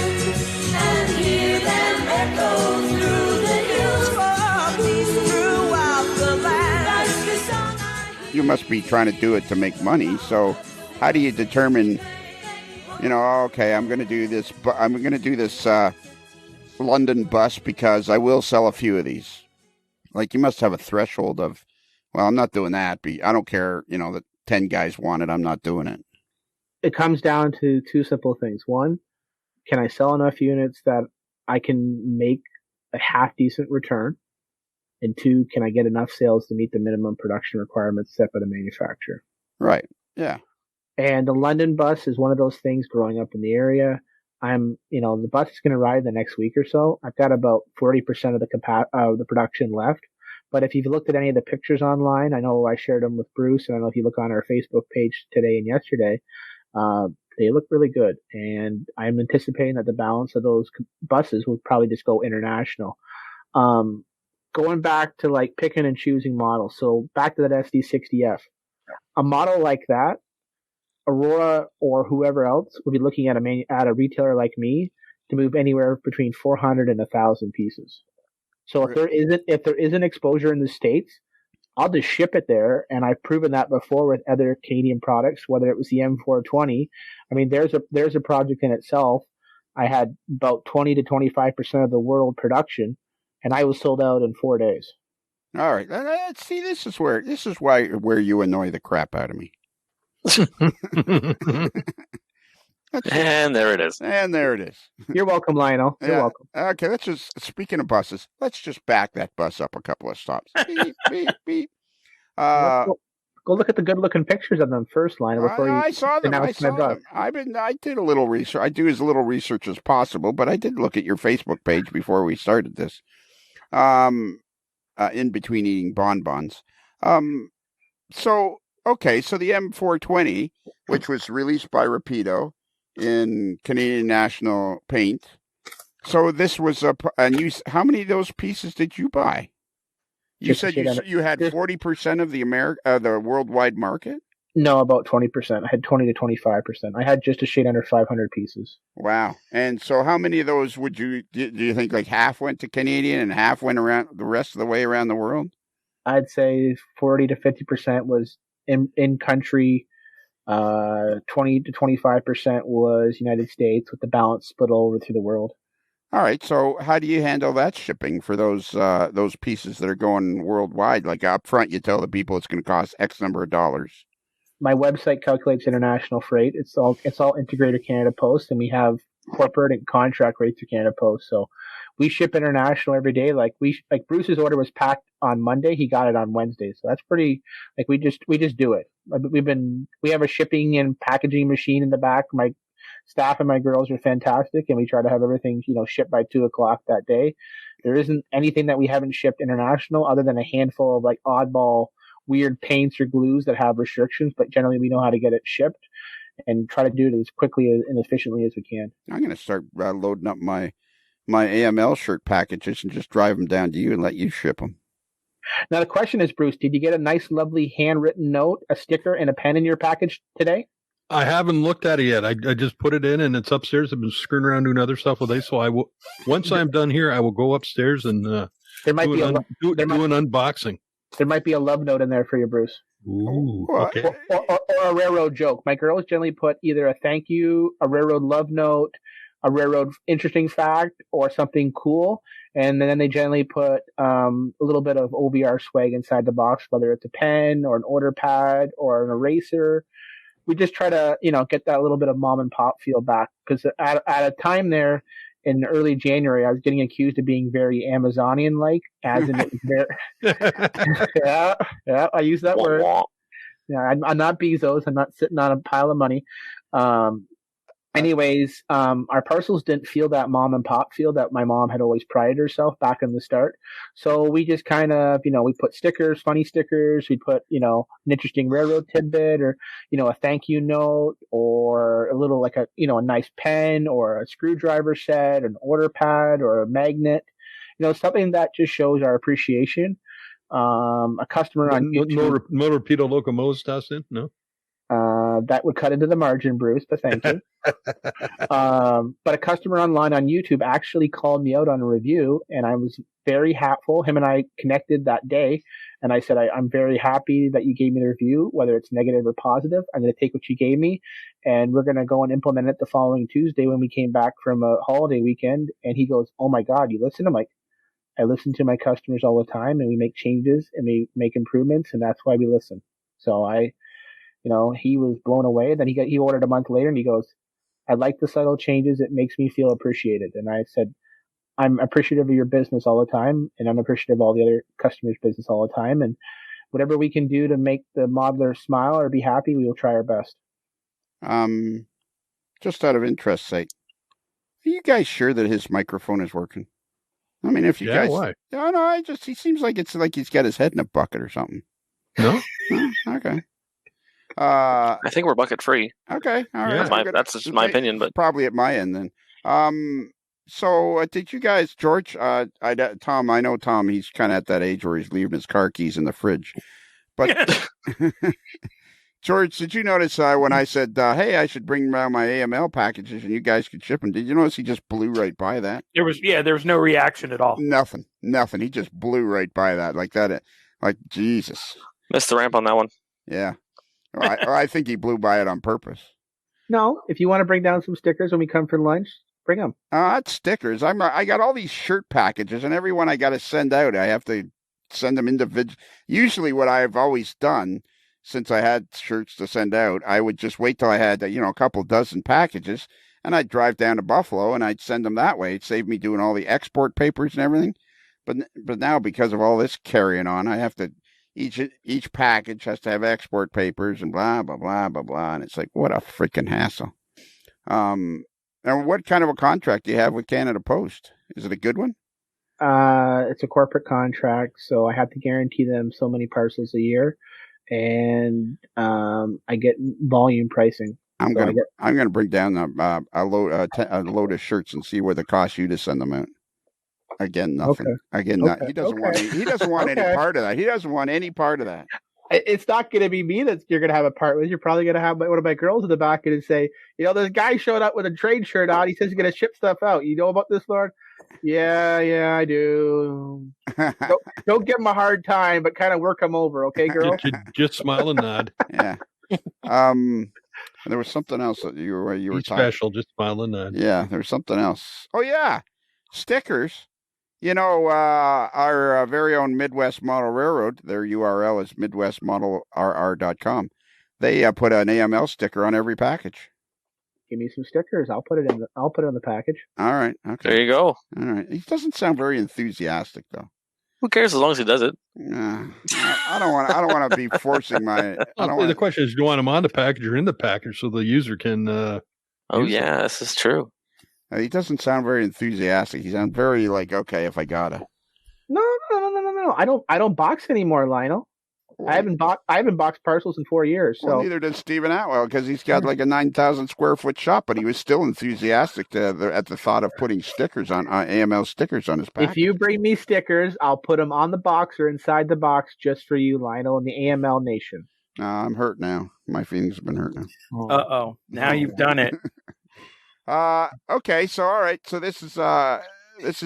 and hear them echo through the hills for peace throughout the land. That's the song I hear. you must be trying to do it to make money. So how do you determine, okay, I'm going to do this, but I'm going to do this London bus because I will sell a few of these. Like, you must have a threshold of, well, I'm not doing that. I don't care, that 10 guys want it. I'm not doing it. It comes down to two simple things. One, can I sell enough units that I can make a half decent return? And two, can I get enough sales to meet the minimum production requirements set by the manufacturer? Right. Yeah. And the London bus is one of those things. Growing up in the area, the bus is going to ride the next week or so. I've got about 40% of the production left. But if you've looked at any of the pictures online, I know I shared them with Bruce, and I know if you look on our Facebook page today and yesterday, they look really good. And I'm anticipating that the balance of those buses will probably just go international. Going back to like picking and choosing models. So back to that SD60F, a model like that, Aurora or whoever else would be looking at a retailer like me to move anywhere between 400 and 1,000 pieces. So if there isn't exposure in the States, I'll just ship it there, and I've proven that before with other Canadian products, whether it was the M420. I mean, there's a project in itself. I had about 20 to 25% of the world production, and I was sold out in 4 days. All right. See, this is where you annoy the crap out of me. And there it is. And there it is. You're welcome, Lionel. You're welcome. Okay, speaking of buses, let's just back that bus up a couple of stops. Beep, beep, beep. Go look at the good-looking pictures of them first, Lionel. I saw them. I did a little research. I do as little research as possible, but I did look at your Facebook page before we started this. In between eating bonbons. So the M420, which was released by Rapido in Canadian National Paint. So this was how many of those pieces did you buy? You said you had 40% of the worldwide market? No, about 20%. I had 20 to 25%. I had just a shade under 500 pieces. Wow. And so how many of those do you think like half went to Canadian and half went around the rest of the way around the world? I'd say 40 to 50% was in country. 20 to 25% was United States, with the balance split all over through the world. All right. So how do you handle that shipping for those pieces that are going worldwide? Like up front, you tell the people it's going to cost X number of dollars. My website calculates international freight. It's all integrated Canada Post, and we have corporate and contract rates to Canada Post. So we ship international every day. Like Bruce's order was packed on Monday, he got it on Wednesday. So that's pretty. Like we just do it. We have a shipping and packaging machine in the back. My staff and my girls are fantastic, and we try to have everything shipped by 2:00 that day. There isn't anything that we haven't shipped international, other than a handful of like oddball weird paints or glues that have restrictions, but generally we know how to get it shipped and try to do it as quickly and efficiently as we can. I'm going to start loading up my AML shirt packages and just drive them down to you and let you ship them. Now the question is, Bruce, did you get a nice, lovely handwritten note, a sticker, and a pen in your package today? I haven't looked at it yet. I just put it in, and it's upstairs. I've been screwing around doing other stuff with it. So I will. Once I'm done here, I will go upstairs and there might do be an unboxing. There might be a love note in there for you, Bruce. Ooh, okay. Or a railroad joke. My girls generally put either a thank you, a railroad love note, a railroad interesting fact, or something cool. And then they generally put a little bit of OVR swag inside the box, whether it's a pen or an order pad or an eraser. We just try to, get that little bit of mom and pop feel back. Because at a time there, in early January, I was getting accused of being very Amazonian-like, as in it was very... yeah, I use that word. Yeah, I'm not Bezos. I'm not sitting on a pile of money. Anyways, our parcels didn't feel that mom and pop feel that my mom had always prided herself back in the start. So we just kind of, we put stickers, funny stickers. We put, an interesting railroad tidbit, or, a thank you note, or a little like a nice pen, or a screwdriver set, an order pad, or a magnet, something that just shows our appreciation. A customer on YouTube. No Rapido Locomotives tossed in? No? That would cut into the margin, Bruce, but thank you. But a customer online on YouTube actually called me out on a review, and I was very happy. Him and I connected that day, and I said, I'm very happy that you gave me the review, whether it's negative or positive. I'm going to take what you gave me, and we're going to go and implement it the following Tuesday when we came back from a holiday weekend. And he goes, oh my God, you listen? I'm like, I listen to my customers all the time, and we make changes and we make improvements, and that's why we listen. So he was blown away. Then he ordered a month later, and he goes, I like the subtle changes. It makes me feel appreciated. And I said, I'm appreciative of your business all the time, and I'm appreciative of all the other customers' business all the time. And whatever we can do to make the modeler smile or be happy, we will try our best. Just out of interest's sake, are you guys sure that his microphone is working? I mean, if you guys... why? No, he seems like it's like he's got his head in a bucket or something. No? Okay. I think we're bucket free. Okay, all right. Yeah. That's just my opinion, but probably at my end then. So did you guys, George? Tom, I know Tom. He's kind of at that age where he's leaving his car keys in the fridge. But George, did you notice when I said, hey, I should bring around my AML packages and you guys could ship them? Did you notice he just blew right by that? There was no reaction at all. Nothing. He just blew right by that like that. Like, Jesus. Missed the ramp on that one. Yeah. Or I think he blew by it on purpose. No, if you want to bring down some stickers when we come for lunch, bring them. That's stickers. I got all these shirt packages, and every one I got to send out, I have to send them individually. Usually what I've always done, since I had shirts to send out, I would just wait till I had, a couple dozen packages, and I'd drive down to Buffalo, and I'd send them that way. It saved me doing all the export papers and everything. But now, because of all this carrying on, I have to, each package has to have export papers and blah, blah, blah, blah, blah. And it's like, what a freaking hassle. And what kind of a contract do you have with Canada Post? Is it a good one? It's a corporate contract, so I have to guarantee them so many parcels a year, and I get volume pricing. I'm gonna bring down a load of shirts and see what it costs you to send them out. Again, nothing. Okay. Again, Okay. He doesn't Okay. want any Okay. part of that. He doesn't want any part of that. It's not going to be me that you're going to have a part with. You're probably going to have one of my girls in the back and say, this guy showed up with a trade shirt on. He says he's going to ship stuff out. You know about this, Lord? Yeah, I do. Don't give him a hard time, but kind of work him over, okay, girl? Just smile and nod. Yeah. There was something else that you were Be talking. special, just smile and nod. Yeah, there was something else. Oh yeah, stickers. Our very own Midwest Model Railroad, their URL is midwestmodelrr.com. They put an AML sticker on every package. Give me some stickers. I'll put it in the package. All right. Okay. There you go. All right. He doesn't sound very enthusiastic though. Who cares as long as he does it? I don't want to be forcing my. The question is, do you want them on the package or in the package so the user can? Yeah, this is true. He doesn't sound very enthusiastic. He sounds very like, okay, if I gotta. No. I don't box anymore, Lionel. I haven't boxed parcels in 4 years. So neither does Stephen Atwell because he's got like a 9,000 square foot shop, but he was still enthusiastic at the thought of putting stickers on AML stickers on his package. If you bring me stickers, I'll put them on the box or inside the box just for you, Lionel, and the AML Nation. I'm hurt now. My feelings have been hurt now. Uh-oh. Now you've done it. Okay, so all right, so this is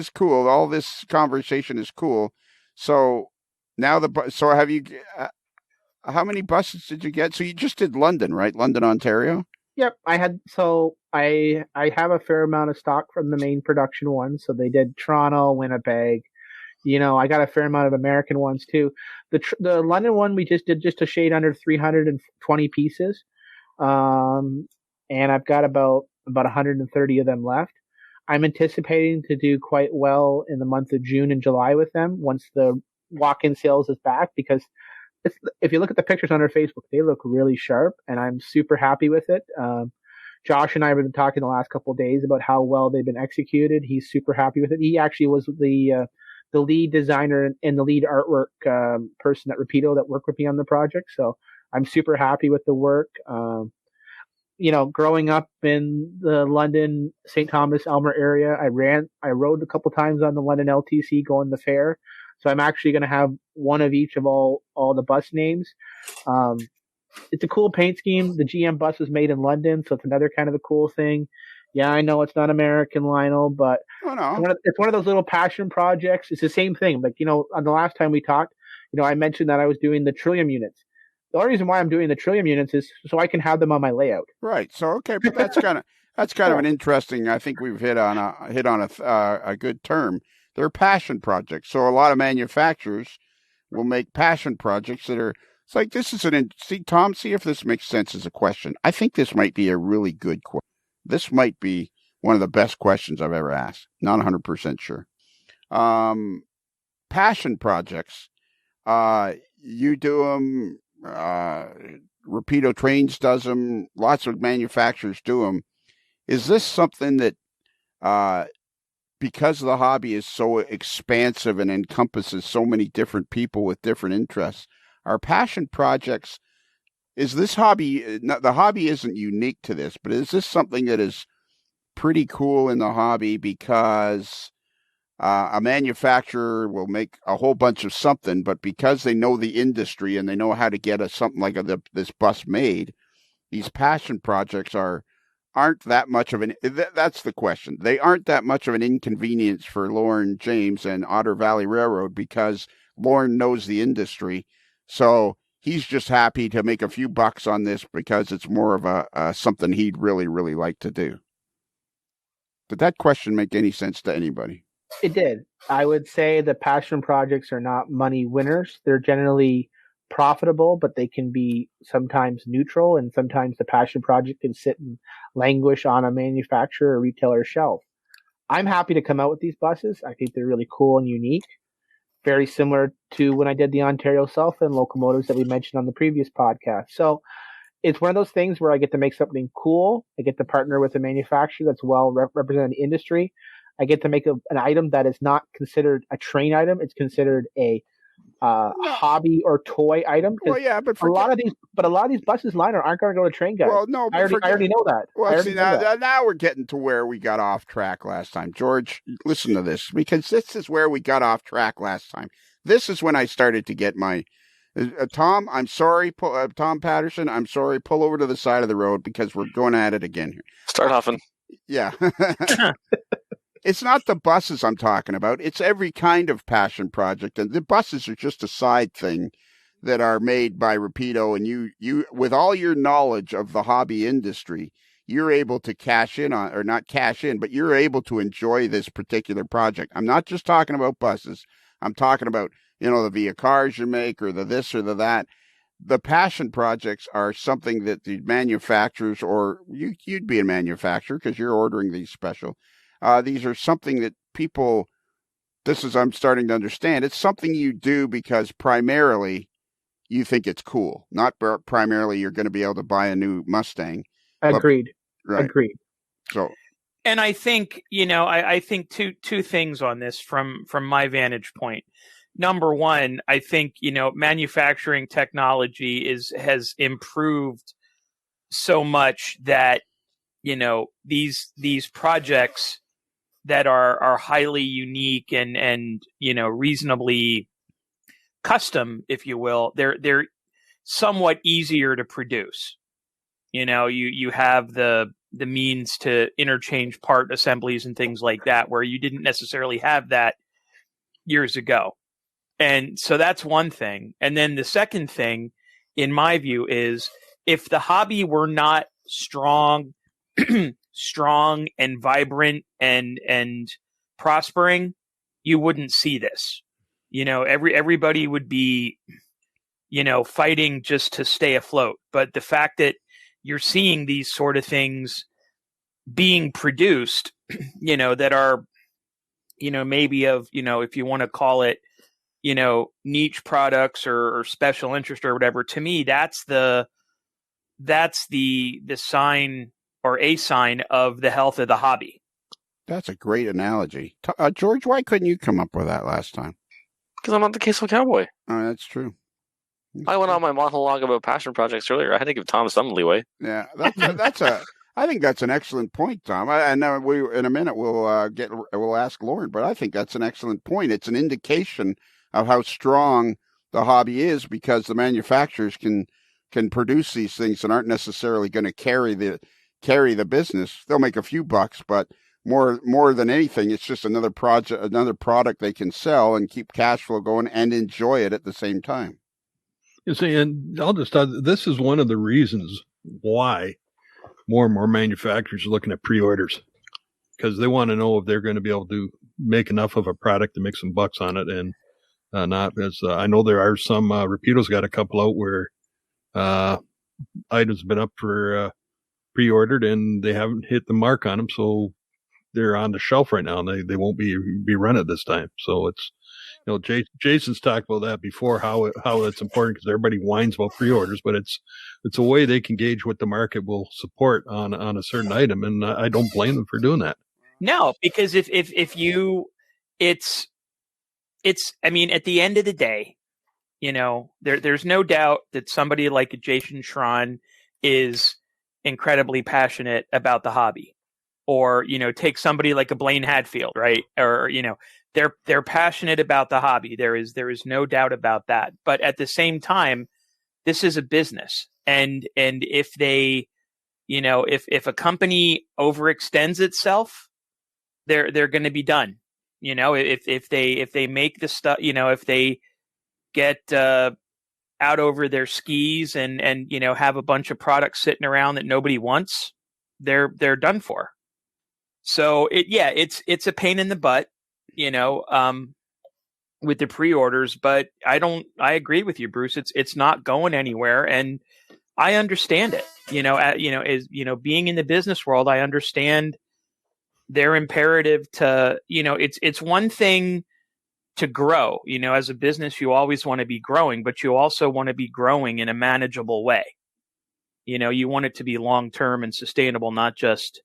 cool. All this conversation is cool. So now have you? How many buses did you get? So you just did London, right? London, Ontario. Yep, I have a fair amount of stock from the main production ones. So they did Toronto, Winnipeg. I got a fair amount of American ones too. The London one we just did just a shade under 320 pieces, and I've got about 130 of them left. I'm anticipating to do quite well in the month of June and July with them once the walk-in sales is back, because if you look at the pictures on our Facebook, they look really sharp, and I'm super happy with it. Josh and I have been talking the last couple of days about how well they've been executed. He's super happy with it. He actually was the lead designer and the lead artwork person at Rapido that worked with me on the project. So I'm super happy with the work. Growing up in the London, St. Thomas, Elmer area, I rode a couple times on the London LTC going to the fair. So I'm actually going to have one of each of all the bus names. It's a cool paint scheme. The GM bus was made in London, so it's another kind of a cool thing. Yeah, I know it's not American, Lionel, but it's one of those little passion projects. It's the same thing. Like, on the last time we talked, I mentioned that I was doing the Trillium units. The only reason why I'm doing the Trillium units is so I can have them on my layout. Right. So okay, but that's kind of an interesting. I think we've hit on a good term. They're passion projects. So a lot of manufacturers will make passion projects that are. It's like this is Tom. See if this makes sense as a question. I think this might be a really good question. This might be one of the best questions I've ever asked. Not 100% sure. Passion projects. You do them. Rapido Trains does them. Lots of manufacturers do them. Is this something that, because the hobby is so expansive and encompasses so many different people with different interests, are passion projects? Is this hobby? The hobby isn't unique to this, but is this something that is pretty cool in the hobby because A manufacturer will make a whole bunch of something, but because they know the industry and they know how to get something like this bus made, these passion projects aren't that much of an. That's the question. They aren't that much of an inconvenience for Lorne James and Otter Valley Railroad because Lorne knows the industry, so he's just happy to make a few bucks on this because it's more of a something he'd really, really like to do. Did that question make any sense to anybody? It did. I would say the passion projects are not money winners. They're generally profitable, but they can be sometimes neutral, and sometimes the passion project can sit and languish on a manufacturer or retailer shelf. I'm happy to come out with these buses. I think they're really cool and unique. Very similar to when I did the Ontario Southland locomotives that we mentioned on the previous podcast. So it's one of those things where I get to make something cool. I get to partner with a manufacturer that's well represented in the industry. I get to make an item that is not considered a train item. It's considered a hobby or toy item. Well, yeah, but a lot of these buses, Liner, aren't going to go to train guys. Well, no, I already know that. Well, see, now we're getting to where we got off track last time. George, listen to this, because this is where we got off track last time. This is when I started to get my Tom. I'm sorry, Tom Patterson. I'm sorry. Pull over to the side of the road because we're going at it again here. Start huffing. Yeah. It's not the buses I'm talking about. It's every kind of passion project. And the buses are just a side thing that are made by Rapido. And you, with all your knowledge of the hobby industry, you're able to cash in on, or not cash in, but you're able to enjoy this particular project. I'm not just talking about buses. I'm talking about, the Via cars you make or the this or the that. The passion projects are something that the manufacturers, or you'd be a manufacturer because you're ordering these special. These are something that people, I'm starting to understand. It's something you do because primarily you think it's cool, not primarily you're going to be able to buy a new Mustang. Agreed. Right. Agreed. So, and I think, I think two things on this from my vantage point. Number one, I think, manufacturing technology has improved so much that, these projects that are highly unique and reasonably custom, if you will, they're somewhat easier to produce. You have the means to interchange part assemblies and things like that, where you didn't necessarily have that years ago. And so that's one thing. And then the second thing, in my view, is if the hobby were not strong and vibrant and prospering, you wouldn't see this. Everybody would be, fighting just to stay afloat. But the fact that you're seeing these sort of things being produced, that are, maybe of, if you want to call it, niche products or special interest or whatever, to me, that's the sign or a sign of the health of the hobby. That's a great analogy. George, why couldn't you come up with that last time? Because I'm not the Caseville Cowboy. Oh, that's true. I went on my monologue about passion projects earlier. I had to give Tom some leeway. Yeah, I think that's an excellent point, Tom. I know in a minute we'll ask Lorne, but I think that's an excellent point. It's an indication of how strong the hobby is because the manufacturers can produce these things that aren't necessarily going to carry the business. They'll make a few bucks, but more than anything, it's just another product they can sell and keep cash flow going and enjoy it at the same time. You see, and I'll just this is one of the reasons why more and more manufacturers are looking at pre-orders, because they want to know if they're going to be able to make enough of a product to make some bucks on it, and not as I know there are some Rapido's got a couple out where items have been up for pre-ordered and they haven't hit the mark on them, so they're on the shelf right now and they won't be run at this time. So it's, Jason's talked about that before, how it's important because everybody whines about pre-orders, but it's a way they can gauge what the market will support on a certain item, and I don't blame them for doing that. No, because if you, it's I mean, at the end of the day, there's no doubt that somebody like a Jason Schron is incredibly passionate about the hobby. Or, take somebody like a Blaine Hadfield, right? Or, they're passionate about the hobby. There is no doubt about that. But at the same time, this is a business, and if they, if a company overextends itself, they're going to be done. If they make the stuff, if they get out over their skis and have a bunch of products sitting around that nobody wants, they're done for. So it's a pain in the butt, with the pre-orders, but I agree with you, Bruce. It's not going anywhere, and I understand it. Being in the business world, I understand their imperative to, it's one thing to grow. As a business, you always want to be growing, but you also want to be growing in a manageable way. You want it to be long-term and sustainable, not just,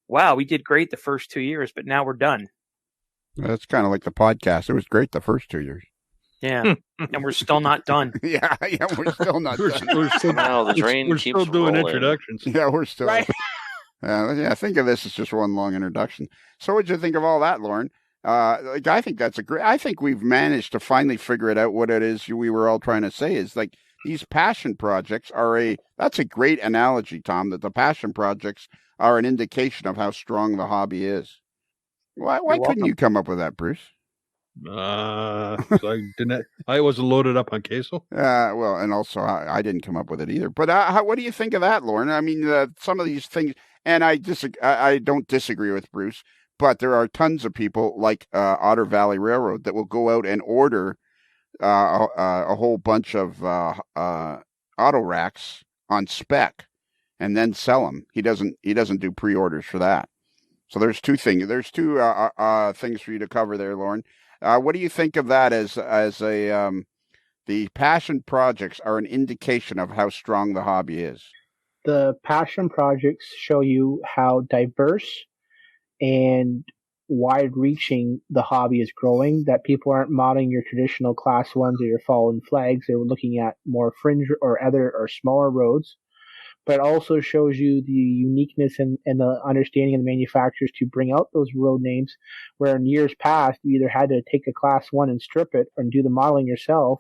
wow, we did great the first 2 years, but now we're done. That's kind of like the podcast. It was great the first 2 years. Yeah, and we're still not done. yeah, we're still not done. We're still, Now the train we're keeps still doing rolling. introductions. Yeah, we're still. Right. Yeah, think of this as just one long introduction. So, what'd you think of all that, Lorne? I think that's I think we've managed to finally figure it out. What it is we were all trying to say is like these passion projects are that's a great analogy, Tom. That the passion projects are an indication of how strong the hobby is. Why couldn't you come up with that, Bruce? So I wasn't loaded up on queso. Well, and also I didn't come up with it either. But what do you think of that, Lorne? I mean, some of these things, and I don't disagree with Bruce, but there are tons of people like Otter Valley Railroad that will go out and order a whole bunch of auto racks on spec and then sell them. He doesn't do pre-orders for that. So there's two things. There's two things for you to cover there, Lorne. What do you think of that as the passion projects are an indication of how strong the hobby is? The passion projects show you how diverse and wide-reaching the hobby is growing, that people aren't modeling your traditional class ones or your fallen flags. They're looking at more fringe or other or smaller roads. But it also shows you the uniqueness and the understanding of the manufacturers to bring out those road names, where in years past, you either had to take a class one and strip it and do the modeling yourself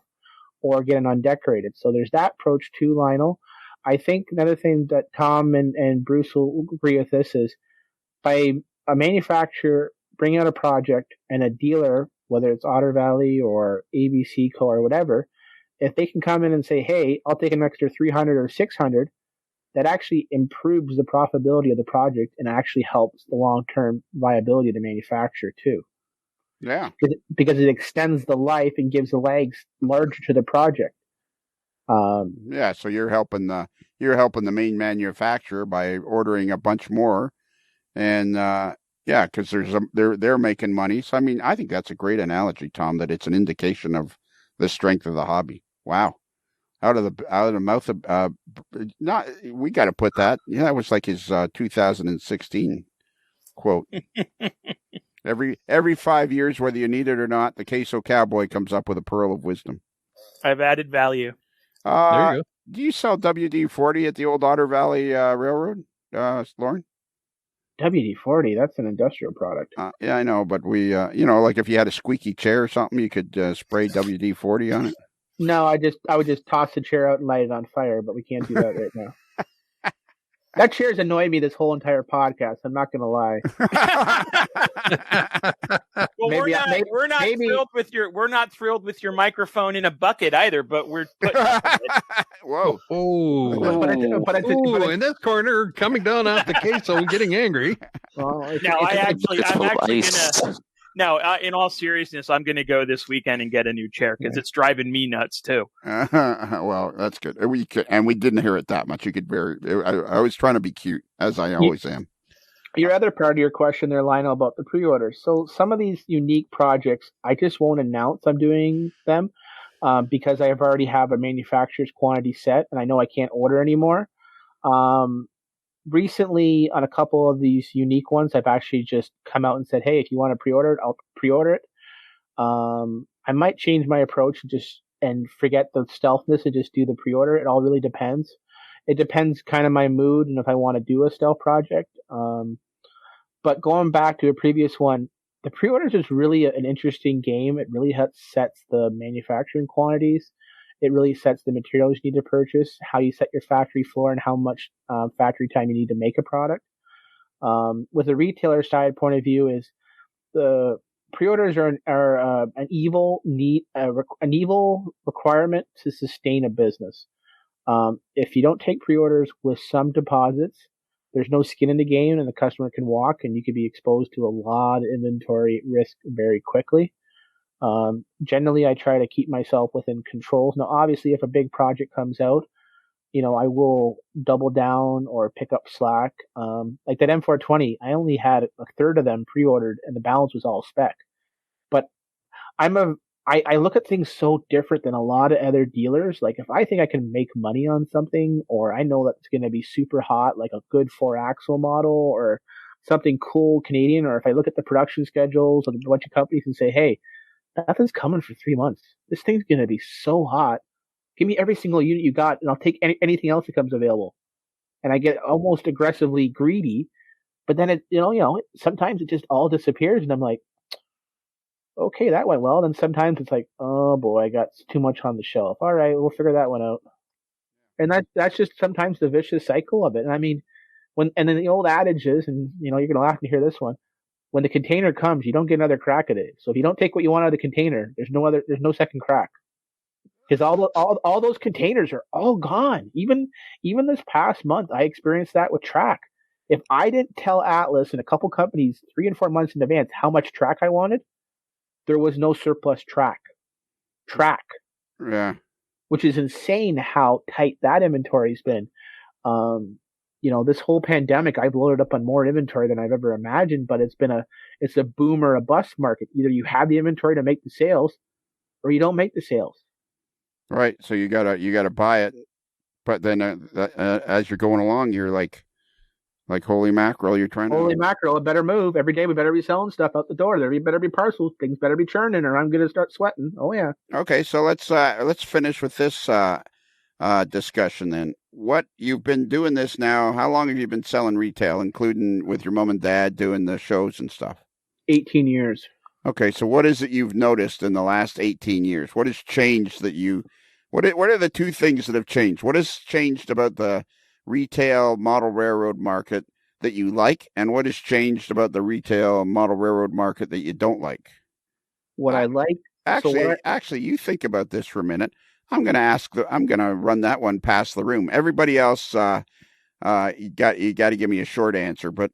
or get it undecorated. So there's that approach too, Lionel. I think another thing that Tom and Bruce will agree with this is by a manufacturer bringing out a project and a dealer, whether it's Otter Valley or ABC Co. or whatever, if they can come in and say, hey, I'll take an extra 300 or 600, that actually improves the profitability of the project and actually helps the long-term viability of the manufacturer too. Yeah. Because it extends the life and gives the legs larger to the project. Yeah, so you're helping the main manufacturer by ordering a bunch more, and because they're making money. So I mean, I think that's a great analogy, Tom. That it's an indication of the strength of the hobby. Wow. Out of the mouth of we got to put that. Yeah, that was like his 2016 quote. Every 5 years, whether you need it or not, the Queso Cowboy comes up with a pearl of wisdom. I've added value. There you go. Do you sell WD-40 at the old Otter Valley Railroad, Lorne? WD-40, that's an industrial product. Yeah, I know, but we, like if you had a squeaky chair or something, you could spray WD-40 on it. No, I would just toss the chair out and light it on fire, but we can't do that right now. That chair's annoyed me this whole entire podcast. I'm not going to lie. Well, we're not thrilled with your microphone in a bucket either, but we're putting Whoa. In this corner, coming down off the queso and getting angry. Well, in all seriousness, I'm going to go this weekend and get a new chair because it's driving me nuts too. Well, that's good. We didn't hear it that much. You could I was trying to be cute, as I always am. Your other part of your question there, Lionel, about the pre-orders. So some of these unique projects, I just won't announce I'm doing them because I already have a manufacturer's quantity set, and I know I can't order anymore. Recently, on a couple of these unique ones, I've actually just come out and said, hey, if you want to pre-order it, I'll pre-order it. I might change my approach and forget the stealthness and just do the pre-order. It all really depends. It depends kind of my mood and if I want to do a stealth project. But going back to a previous one, the pre-orders is really an interesting game. It really sets the manufacturing quantities. It really sets the materials you need to purchase, how you set your factory floor, and how much factory time you need to make a product. With the retailer side point of view, is the pre-orders are an evil requirement to sustain a business. If you don't take pre-orders with some deposits, there's no skin in the game, and the customer can walk, and you could be exposed to a lot of inventory risk very quickly. Generally, I try to keep myself within controls. Now, obviously, if a big project comes out, I will double down or pick up slack. Like that M420, I only had a third of them pre-ordered, and the balance was all spec. But I look at things so different than a lot of other dealers. Like if I think I can make money on something, or I know that it's going to be super hot, like a good 4-axle model or something cool Canadian, or if I look at the production schedules of a bunch of companies and say, hey, nothing's coming for 3 months. This thing's going to be so hot. Give me every single unit you got, and I'll take anything else that comes available. And I get almost aggressively greedy, but then it, sometimes it just all disappears, and I'm like, okay, that went well. Then sometimes it's like, oh boy, I got too much on the shelf. All right, we'll figure that one out. And that's just sometimes the vicious cycle of it. And I mean, and then the old adage is, and you're gonna laugh to hear this one: when the container comes, you don't get another crack at it. So if you don't take what you want out of the container, there's no second crack. Because all those containers are all gone. Even this past month, I experienced that with track. If I didn't tell Atlas and a couple companies 3 and 4 months in advance how much track I wanted, there was no surplus track. Yeah. Which is insane how tight that inventory's been. This whole pandemic, I've loaded up on more inventory than I've ever imagined, but it's a boom or a bust market. Either you have the inventory to make the sales, or you don't make the sales. Right. So you gotta buy it, but then as you're going along, you're like holy mackerel, Holy mackerel, it better move. Every day we better be selling stuff out the door. There better be parcels. Things better be churning, or I'm going to start sweating. Oh, yeah. Okay, so let's finish with this discussion then. What you've been doing this now, how long have you been selling retail, including with your mom and dad doing the shows and stuff? 18 years. Okay, so what is it you've noticed in the last 18 years? What has changed what are the two things that have changed? What has changed about the retail model railroad market that you like, and what has changed about the retail model railroad market that you don't like? What I like, actually, you think about this for a minute. I'm going to run that one past the room. Everybody else, you got to give me a short answer. But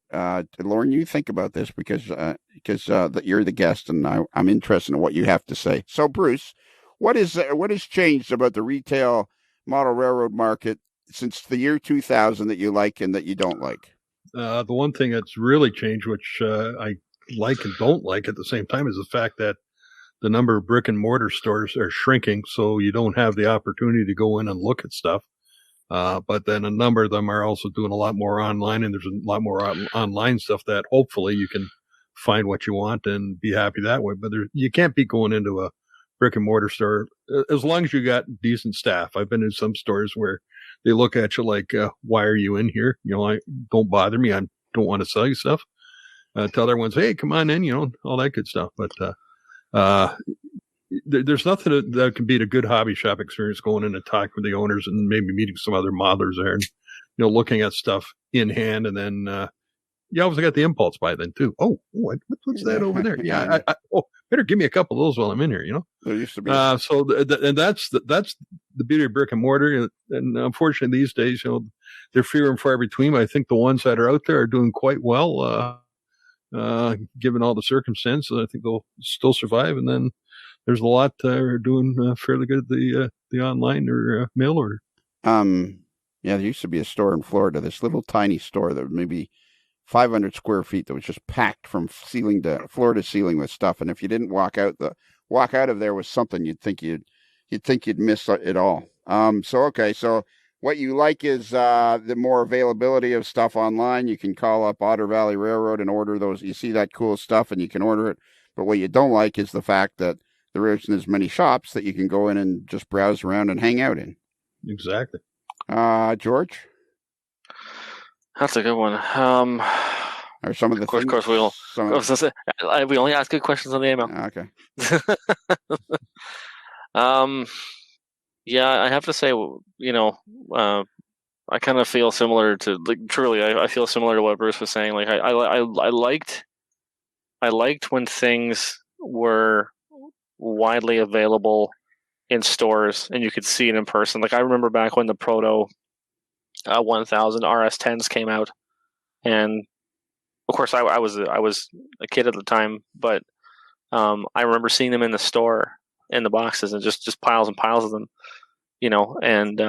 Lorne, you think about this because you're the guest, and I'm interested in what you have to say. So, Bruce, what has changed about the retail model railroad market since the year 2000 that you like and that you don't like? The one thing that's really changed, which I like and don't like at the same time, is the fact that the number of brick and mortar stores are shrinking, so you don't have the opportunity to go in and look at stuff. But then a number of them are also doing a lot more online, and there's a lot more online stuff that hopefully you can find what you want and be happy that way. But you can't be going into a brick and mortar store as long as you got decent staff. I've been in some stores where they look at you like, why are you in here? Don't bother me. I don't want to sell you stuff. Tell other ones, hey, come on in, all that good stuff. But there's nothing that can beat a good hobby shop experience going in and talking with the owners and maybe meeting some other modelers there and, looking at stuff in hand. And then you obviously got the impulse buy then too. Oh, what's that over there? Yeah, better give me a couple of those while I'm in here. There used to be. And that's the beauty of brick and mortar. And unfortunately, these days, they're fewer and far between. But I think the ones that are out there are doing quite well, given all the circumstances. I think they'll still survive. And then there's a lot that are doing fairly good at the online or mail order. Yeah, there used to be a store in Florida, this little tiny store that maybe 500 square feet that was just packed from ceiling to floor to ceiling with stuff. And if you didn't walk out of there with something, you'd think you'd miss it all. So what you like is the more availability of stuff online. You can call up Otter Valley Railroad and order those. You see that cool stuff and you can order it. But what you don't like is the fact that there isn't as many shops that you can go in and just browse around and hang out in. Exactly. George? That's a good one. Or some of the Of course, things? we'll. Some I of was gonna say, we only ask good questions on the email. okay. Yeah, I have to say, I kind of feel similar to, like, truly, I feel similar to what Bruce was saying. Like, I liked when things were widely available in stores and you could see it in person. Like, I remember back when the Proto 1000 RS10s came out, and of course I was a kid at the time, but I remember seeing them in the store in the boxes and just piles and piles of them, and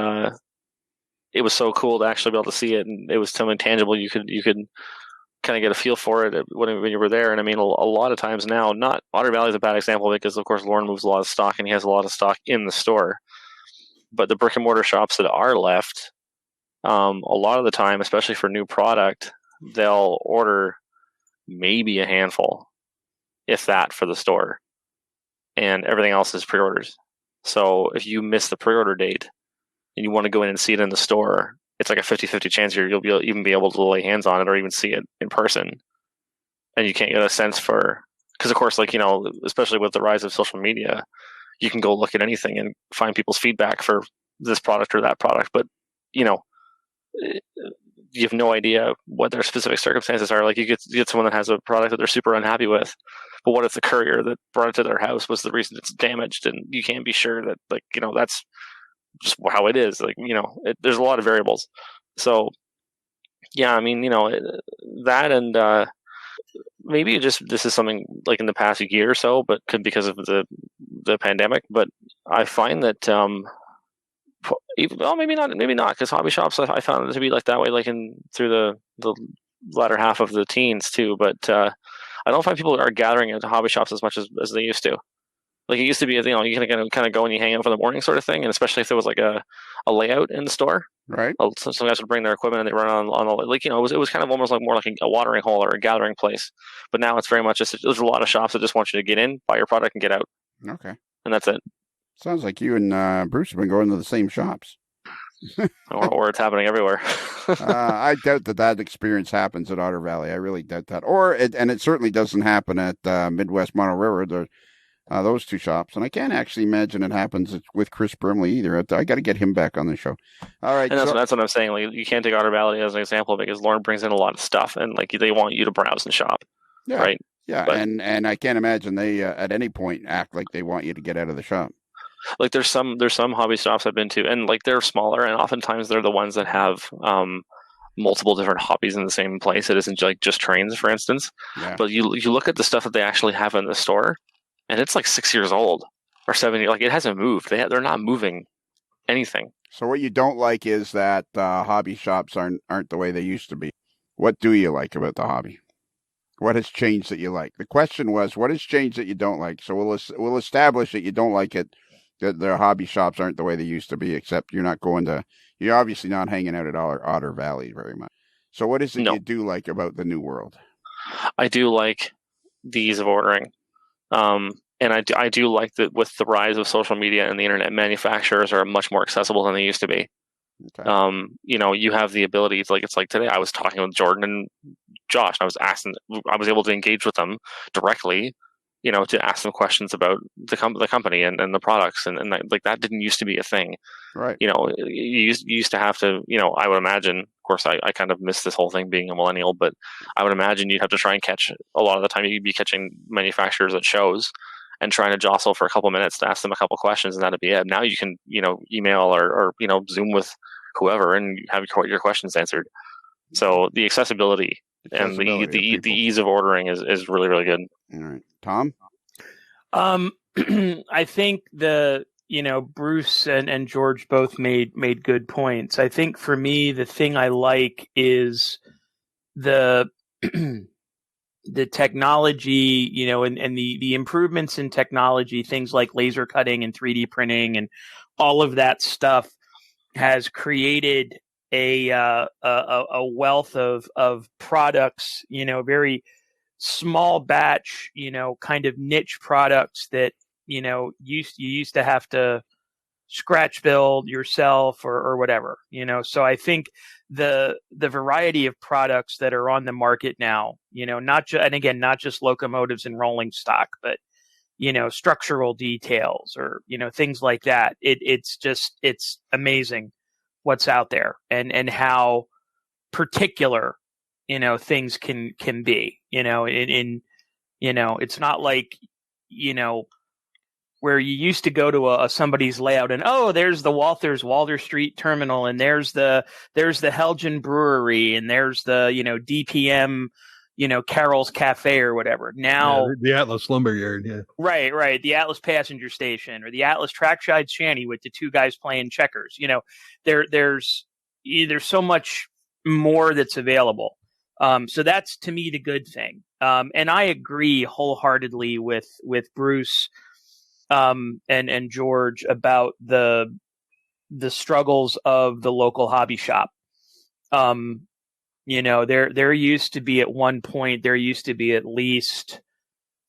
it was so cool to actually be able to see it, and it was something tangible. You could kind of get a feel for it when you were there. And I mean, a lot of times now, not Otter Valley is a bad example because of course Lorne moves a lot of stock and he has a lot of stock in the store. But the brick and mortar shops that are left, a lot of the time, especially for new product, they'll order maybe a handful, if that, for the store, and everything else is pre-orders. So if you miss the pre-order date and you want to go in and see it in the store, it's like a 50-50 chance you'll even be able to lay hands on it or even see it in person. And you can't get a sense for, because of course, like, especially with the rise of social media, you can go look at anything and find people's feedback for this product or that product. But, you have no idea what their specific circumstances are. Like, you get someone that has a product that they're super unhappy with, but what if the courier that brought it to their house was the reason it's damaged? And you can't be sure that, like, that's just how it is. Like, there's a lot of variables. So, yeah, I mean, that, and maybe this is something like in the past year or so, but could because of the pandemic. But I find that, maybe not, because hobby shops, I found it to be like that way, like through the latter half of the teens too. But I don't find people are gathering into hobby shops as much as they used to. Like, it used to be, you kind of go and you hang out for the morning sort of thing, and especially if there was like a layout in the store. Right. Some guys would bring their equipment and they run on like, it was kind of almost like more like a watering hole or a gathering place. But now it's very much there's a lot of shops that just want you to get in, buy your product, and get out. Okay. And that's it. Sounds like you and Bruce have been going to the same shops. or it's happening everywhere. I doubt that experience happens at Otter Valley. I really doubt that. And it certainly doesn't happen at Midwest Mono Railroad or those two shops. And I can't actually imagine it happens with Chris Brimley either. I got to get him back on the show. All right. And that's what I'm saying. Like, you can't take Otter Valley as an example because Lorne brings in a lot of stuff, and like, they want you to browse and shop. Yeah, right. Yeah. But, and I can't imagine they at any point act like they want you to get out of the shop. Like, there's some hobby shops I've been to, and like, they're smaller, and oftentimes they're the ones that have multiple different hobbies in the same place. It isn't like just trains, for instance. Yeah. But you look at the stuff that they actually have in the store, and it's like 6 years old or 7 years. Like, it hasn't moved. They're not moving anything. So what you don't like is that hobby shops aren't the way they used to be. What do you like about the hobby? What has changed that you like? The question was, what has changed that you don't like? So we'll establish that you don't like it. That their hobby shops aren't the way they used to be, except you're obviously not hanging out at Otter Valley very much. So what is it you do like about the new world? I do like the ease of ordering. And I do like that with the rise of social media and the internet, manufacturers are much more accessible than they used to be. Okay. You have the ability to, like, it's like today I was talking with Jordan and Josh. I was able to engage with them directly, to ask them questions about the company and the products, and that didn't used to be a thing. Right. You used to have to, I would imagine, of course, I kind of miss this whole thing being a millennial, but I would imagine you'd have to try and catch, a lot of the time you'd be catching manufacturers at shows and trying to jostle for a couple minutes to ask them a couple questions, and that'd be it. Now you can, email or Zoom with whoever and have your questions answered. So the accessibility and the ease of ordering is really, really good. All right. Tom? I think Bruce and George both made good points. I think for me, the thing I like is the the technology, and the improvements in technology, things like laser cutting and 3D printing and all of that stuff has created a wealth of products, very small batch, kind of niche products that, you used to have to scratch build yourself or whatever, So I think the variety of products that are on the market now, not just locomotives and rolling stock, but structural details or things like that. It's amazing what's out there and how particular things can be. It's not like where you used to go to a somebody's layout and there's the Walther Street Terminal and there's the Helgen Brewery and there's the DPM Carol's Cafe or whatever. Now the Atlas Lumberyard, yeah. Right. The Atlas Passenger Station or the Atlas Trackside Shanty with the two guys playing checkers. There's so much more that's available. So that's to me the good thing. And I agree wholeheartedly with Bruce and George about the struggles of the local hobby shop. There used to be at one point, there used to be at least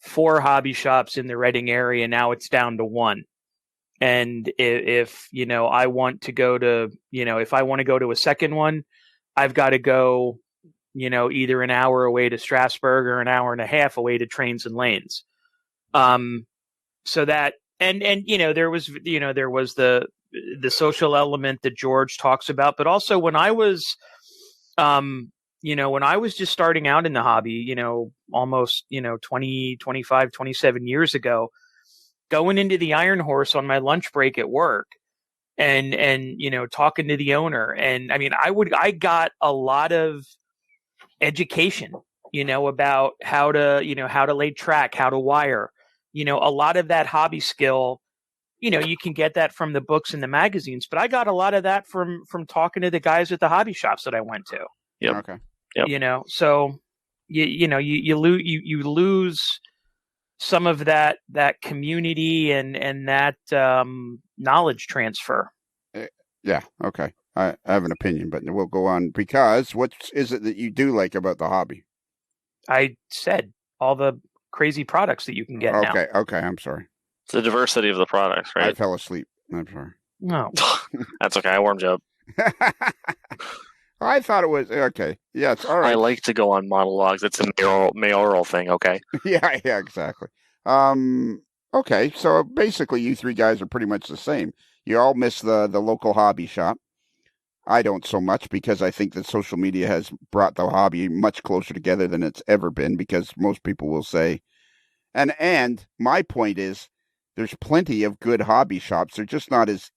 4 hobby shops in the Reading area. Now it's down to 1. And if I want to go to, if I want to go to a second one, I've got to go, either an hour away to Strasburg or an hour and a half away to Trains and Lanes. So that, and there was the social element that George talks about, but also when I was, when I was just starting out in the hobby, almost, 20, 25, 27 years ago, going into the Iron Horse on my lunch break at work and talking to the owner. And I mean, I got a lot of education, about how to lay track, how to wire, a lot of that hobby skill, you can get that from the books and the magazines, but I got a lot of that from talking to the guys at the hobby shops that I went to. Yep. Okay. Yep. So you lose some of that community and that knowledge transfer. Yeah. Okay. I have an opinion, but we'll go on because what is it that you do like about the hobby? I said all the crazy products that you can get now. Okay. I'm sorry. It's the diversity of the products, right? I fell asleep. I'm sorry. No. That's okay. I warmed you up. I thought it was okay. Yes, all right. I like to go on monologues. It's a mayoral thing, okay? Yeah, exactly. Okay, so basically you 3 guys are pretty much the same. You all miss the local hobby shop. I don't so much because I think that social media has brought the hobby much closer together than it's ever been because most people will say, and my point is there's plenty of good hobby shops. They're just not as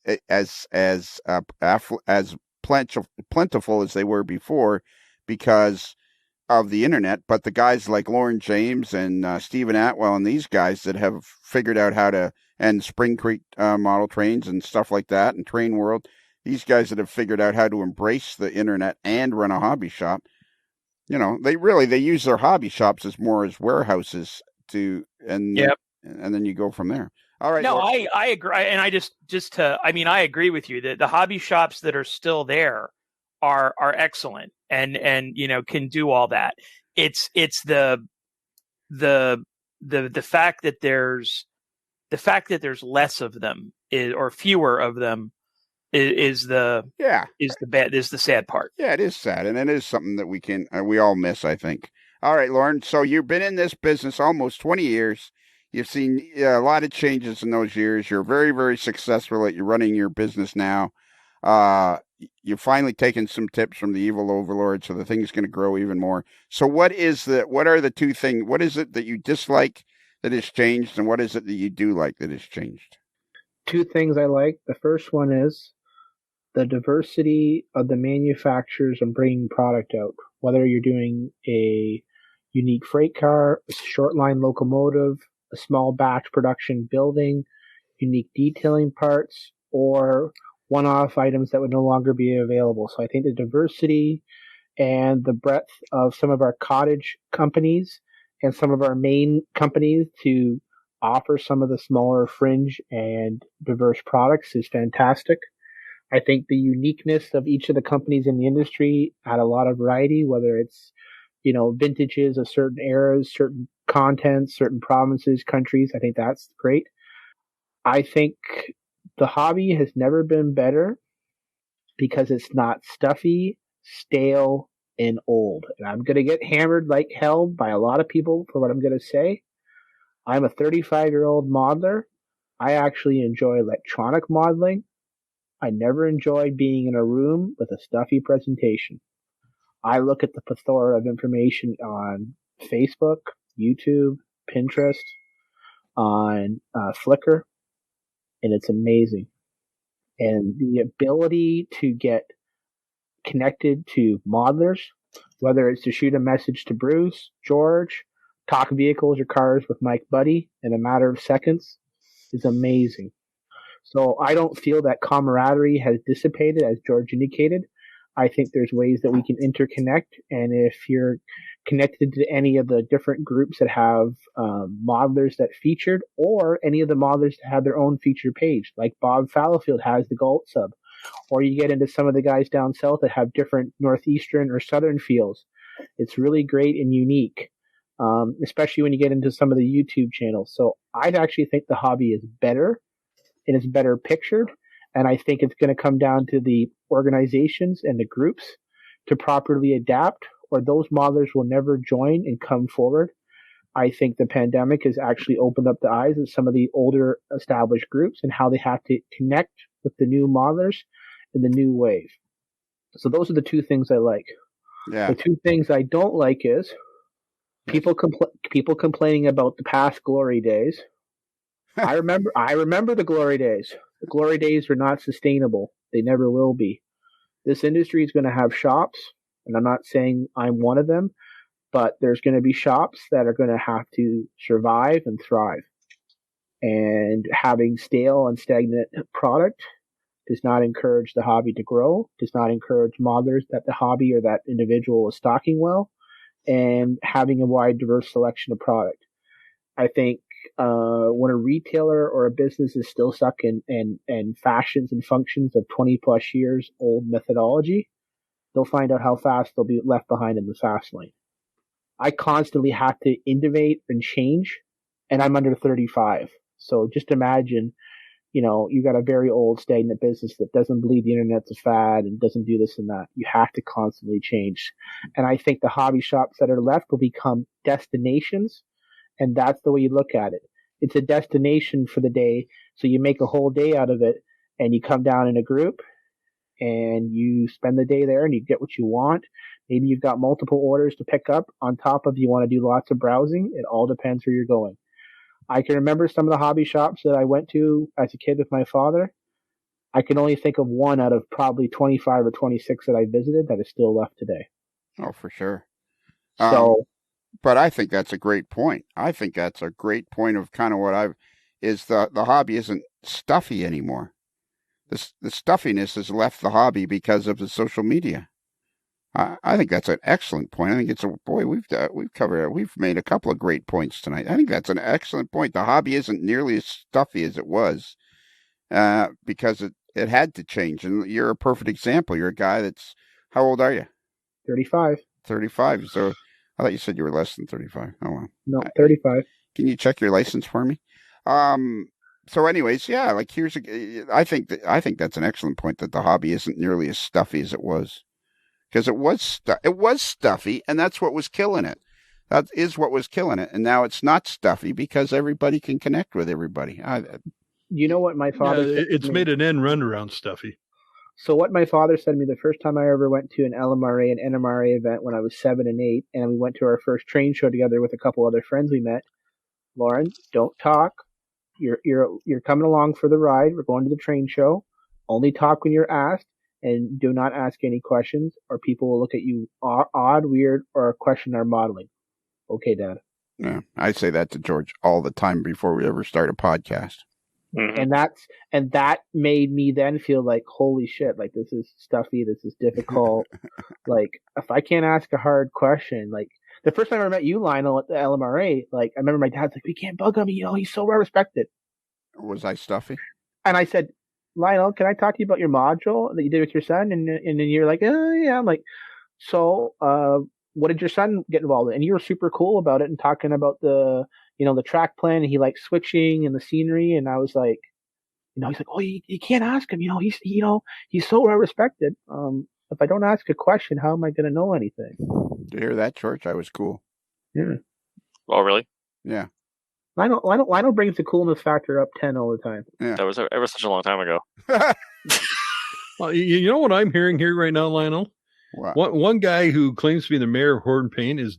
plentiful as they were before because of the internet. But the guys like Lorne James and Stephen Atwell and these guys that have figured out how to, and Spring Creek model trains and stuff like that, and Train World, these guys that have figured out how to embrace the internet and run a hobby shop, they use their hobby shops as more as warehouses and then you go from there. All right. No, I agree. And I agree with you that the hobby shops that are still there are excellent and can do all that. It's the fact that there's less of them or fewer of them is the sad part. Yeah, it is sad, and it is something that we all miss, I think. All right, Lorne. So you've been in this business almost 20 years. You've seen a lot of changes in those years. You're very, very successful at running your business now. You've finally taken some tips from the evil overlord, so the thing's going to grow even more. So what are the 2 things? What is it that you dislike that has changed, and what is it that you do like that has changed? 2 things I like. The first one is the diversity of the manufacturers and bringing product out, whether you're doing a unique freight car, a short line locomotive, a small batch production building, unique detailing parts, or one-off items that would no longer be available. So I think the diversity and the breadth of some of our cottage companies and some of our main companies to offer some of the smaller fringe and diverse products is fantastic. I think the uniqueness of each of the companies in the industry add a lot of variety, whether it's, vintages of certain eras, certain contents, certain provinces, countries. I think that's great. I think the hobby has never been better because it's not stuffy, stale, and old. And I'm going to get hammered like hell by a lot of people for what I'm going to say. I'm a 35-year-old modeler. I actually enjoy electronic modeling. I never enjoyed being in a room with a stuffy presentation. I look at the plethora of information on Facebook, YouTube, Pinterest, on Flickr, and it's amazing. And the ability to get connected to modelers, whether it's to shoot a message to Bruce, George, talk vehicles or cars with Mike Buddy in a matter of seconds, is amazing. So I don't feel that camaraderie has dissipated, as George indicated. I think there's ways that we can interconnect, and if you're connected to any of the different groups that have modelers that featured, or any of the modelers that have their own feature page, like Bob Fallowfield has the Galt sub, or you get into some of the guys down south that have different northeastern or southern feels. It's really great and unique, especially when you get into some of the YouTube channels. So I actually think the hobby is better, and it's better pictured. And I think it's going to come down to the organizations and the groups to properly adapt, or those modelers will never join and come forward. I think the pandemic has actually opened up the eyes of some of the older established groups and how they have to connect with the new modelers in the new wave. So those are the two things I like. Yeah. The two things I don't like is people complaining about the past glory days. I remember the glory days. The glory days are not sustainable. They never will be. This industry is going to have shops, and I'm not saying I'm one of them, but there's going to be shops that are going to have to survive and thrive. And having stale and stagnant product does not encourage the hobby to grow, does not encourage modelers that the hobby or that individual is stocking well, and having a wide, diverse selection of product. I think when a retailer or a business is still stuck in fashions and functions of 20 plus years old methodology, they'll find out how fast they'll be left behind in the fast lane. I constantly have to innovate and change, and I'm under 35. So just imagine, you got a very old stagnant business that doesn't believe the internet's a fad and doesn't do this and that. You have to constantly change. And I think the hobby shops that are left will become destinations. And that's the way you look at it. It's a destination for the day. So you make a whole day out of it, and you come down in a group and you spend the day there and you get what you want. Maybe you've got multiple orders to pick up on top of you want to do lots of browsing. It all depends where you're going. I can remember some of the hobby shops that I went to as a kid with my father. I can only think of one out of probably 25 or 26 that I visited that is still left today. Oh, for sure. So, but I think that's a great point. I think that's a great point of kind of what the hobby isn't stuffy anymore. The stuffiness has left the hobby because of the social media. I think that's an excellent point. I think we've made a couple of great points tonight. I think that's an excellent point. The hobby isn't nearly as stuffy as it was because it had to change. And you're a perfect example. You're a guy how old are you? 35. 35. So I thought you said you were less than 35. Oh, well. No, 35. Can you check your license for me? So anyways, yeah, I think that's an excellent point, that the hobby isn't nearly as stuffy as it was. Because it was stuffy, and that's what was killing it. That is what was killing it. And now it's not stuffy because everybody can connect with everybody. You know what my father said it's to me? made an end run around stuffy. So what my father said to me the first time I ever went to an LMRA and NMRA event when I was 7 and 8, and we went to our first train show together with a couple other friends we met. Lauren, don't talk. You're coming along for the ride. We're going to the train show. Only talk when you're asked, and do not ask any questions, or people will look at you odd, weird, or question our modeling. Okay, Dad. Yeah, I say that to George all the time before we ever start a podcast. Mm-hmm. And that made me then feel like, holy shit, like this is stuffy, this is difficult. Like if I can't ask a hard question, like the first time I ever met you, Lionel, at the LMRA, like I remember my dad's like, we can't bug him, he's so well respected. Was I stuffy? And I said, Lionel, can I talk to you about your module that you did with your son? And then you're like, yeah. I'm like, so what did your son get involved in? And you were super cool about it and talking about the track plan, and he liked switching and the scenery. And I was like, he's like, oh, you can't ask him. He's so well respected. If I don't ask a question, how am I going to know anything? Did you hear that, George? I was cool. Yeah. Oh, really? Yeah. Lionel brings the coolness factor up 10 all the time. Yeah. That was ever such a long time ago. Well, you know what I'm hearing here right now, Lionel? What? One guy who claims to be the mayor of Horton Payne is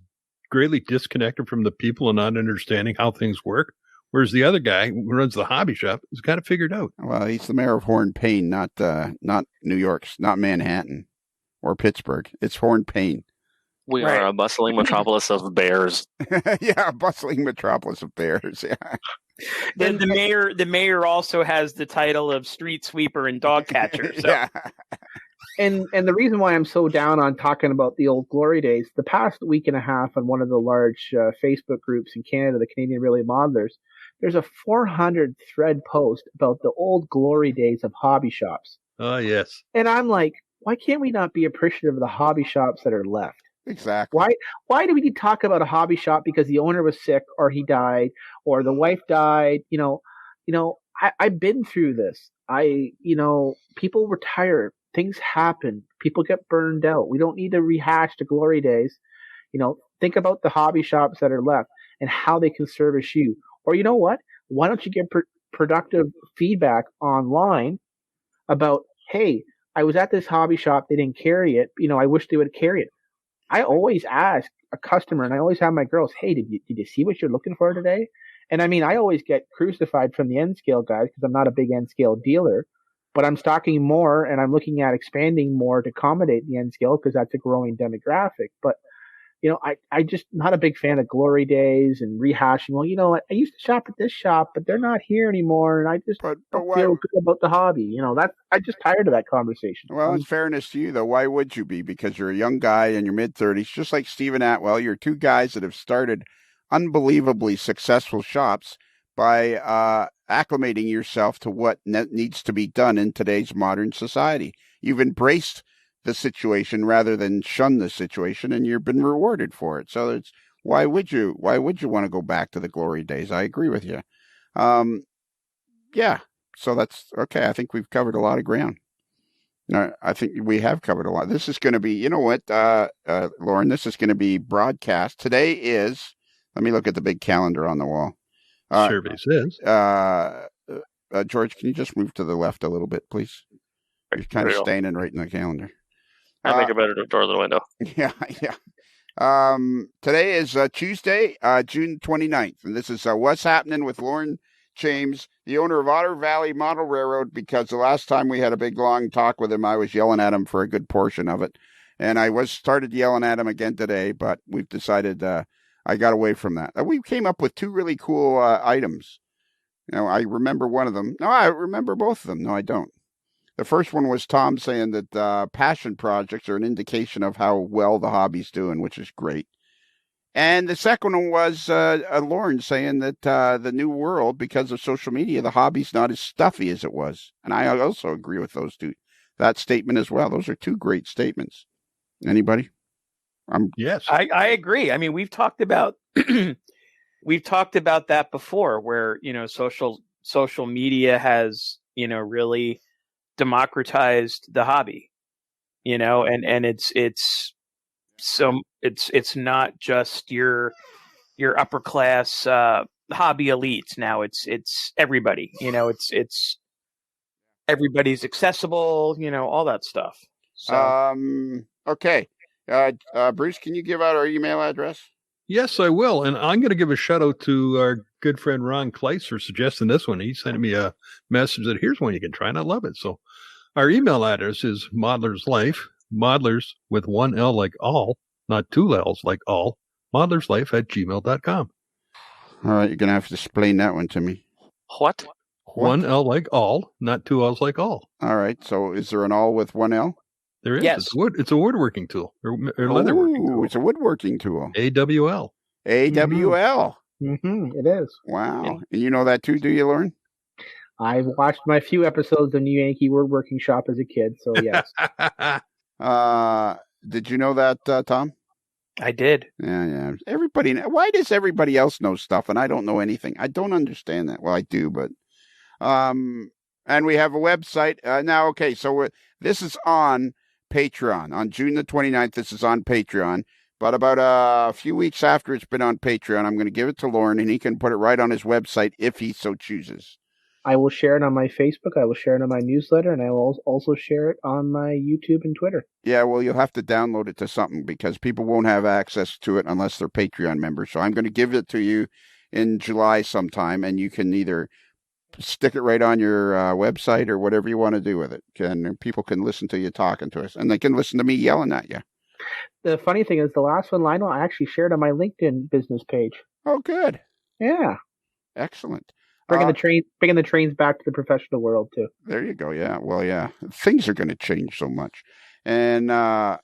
greatly disconnected from the people and not understanding how things work, whereas the other guy who runs the hobby shop is kind of figured out. Well, he's the mayor of Horton Payne, not New York's, not Manhattan or Pittsburgh. It's Horton Payne. We are a bustling metropolis of bears. Yeah, a bustling metropolis of bears. Yeah. The mayor also has the title of street sweeper and dog catcher. So. Yeah. And the reason why I'm so down on talking about the old glory days, the past week and a half on one of the large Facebook groups in Canada, the Canadian Really Modelers, there's a 400 thread post about the old glory days of hobby shops. Oh, yes. And I'm like, why can't we not be appreciative of the hobby shops that are left? Exactly. Why do we need to talk about a hobby shop because the owner was sick or he died or the wife died? I've been through this. People retire. Things happen. People get burned out. We don't need to rehash the glory days. Think about the hobby shops that are left and how they can service you. Or you know what? Why don't you get productive feedback online about, hey, I was at this hobby shop. They didn't carry it. I wish they would carry it. I always ask a customer, and I always have my girls, hey, did you see what you're looking for today? And I mean, I always get crucified from the N scale guys because I'm not a big N scale dealer, but I'm stocking more and I'm looking at expanding more to accommodate the N scale because that's a growing demographic. But I just not a big fan of glory days and rehashing. Well, what? I used to shop at this shop, but they're not here anymore, and I just don't feel good about the hobby. I'm just tired of that conversation. Well, in fairness to you, though, why would you be? Because you're a young guy in your mid-30s, just like Stephen Atwell. You're two guys that have started unbelievably successful shops by acclimating yourself to what needs to be done in today's modern society. You've embraced the situation rather than shun the situation, and you've been rewarded for it. So why would you want to go back to the glory days? I agree with you. Yeah. So that's okay. I think we've covered a lot of ground. I think we have covered a lot. This is going to be, Lorne, this is going to be broadcast. Today is, let me look at the big calendar on the wall. Survey says. George, can you just move to the left a little bit, please? You're kind of standing right in the calendar. I think I better door the window. Yeah. Today is Tuesday, June 29th, and this is What's Happening with Lorne James, the owner of Otter Valley Model Railroad, because the last time we had a big, long talk with him, I was yelling at him for a good portion of it, and I started yelling at him again today, but we've decided I got away from that. We came up with two really cool items. I remember one of them. No, I remember both of them. No, I don't. The first one was Tom saying that passion projects are an indication of how well the hobby's doing, which is great. And the second one was Lorne saying that the new world, because of social media, the hobby's not as stuffy as it was. And I also agree with that statement as well. Those are two great statements. Anybody? Yes, I agree. I mean, we've talked about that before, where social media has really democratized the hobby, and it's not just your upper class hobby elites. Now it's everybody. It's everybody's accessible. All that stuff. So. Okay. Bruce, can you give out our email address? Yes, I will. And I'm going to give a shout out to our good friend Ron Kleiss for suggesting this one. He sent me a message that here's one you can try, and I love it. So our email address is modeler'slife, modelers with one L like all, not two L's like all, modeler'slife@gmail.com. All right, you're going to have to explain that one to me. What? One L like all, not two L's like all. All right, so is there an all with one L? There is. Yes. It's a woodworking tool or leatherworking tool. It's a woodworking tool. AWL. AWL. Mm-hmm, it is. Wow. Yeah. And you know that too, do you, Lorne? I've watched my few episodes of New Yankee Woodworking Shop as a kid, so yes. Did you know that, Tom? I did. Yeah. Why does everybody else know stuff and I don't know anything? I don't understand that. Well, I do, but And we have a website now. Okay, so this is on Patreon on June the 29th. This is on Patreon. But about a few weeks after it's been on Patreon, I'm going to give it to Lorne, and he can put it right on his website if he so chooses. I will share it on my Facebook. I will share it on my newsletter, and I will also share it on my YouTube and Twitter. Yeah, well, you'll have to download it to something because people won't have access to it unless they're Patreon members. So I'm going to give it to you in July sometime, and you can either stick it right on your website or whatever you want to do with it. And people can listen to you talking to us, and they can listen to me yelling at you. The funny thing is, the last one, Lionel, I actually shared on my LinkedIn business page. Oh, good. Yeah. Excellent. Bringing the trains back to the professional world too. There you go. Yeah. Well, yeah. Things are going to change so much, and I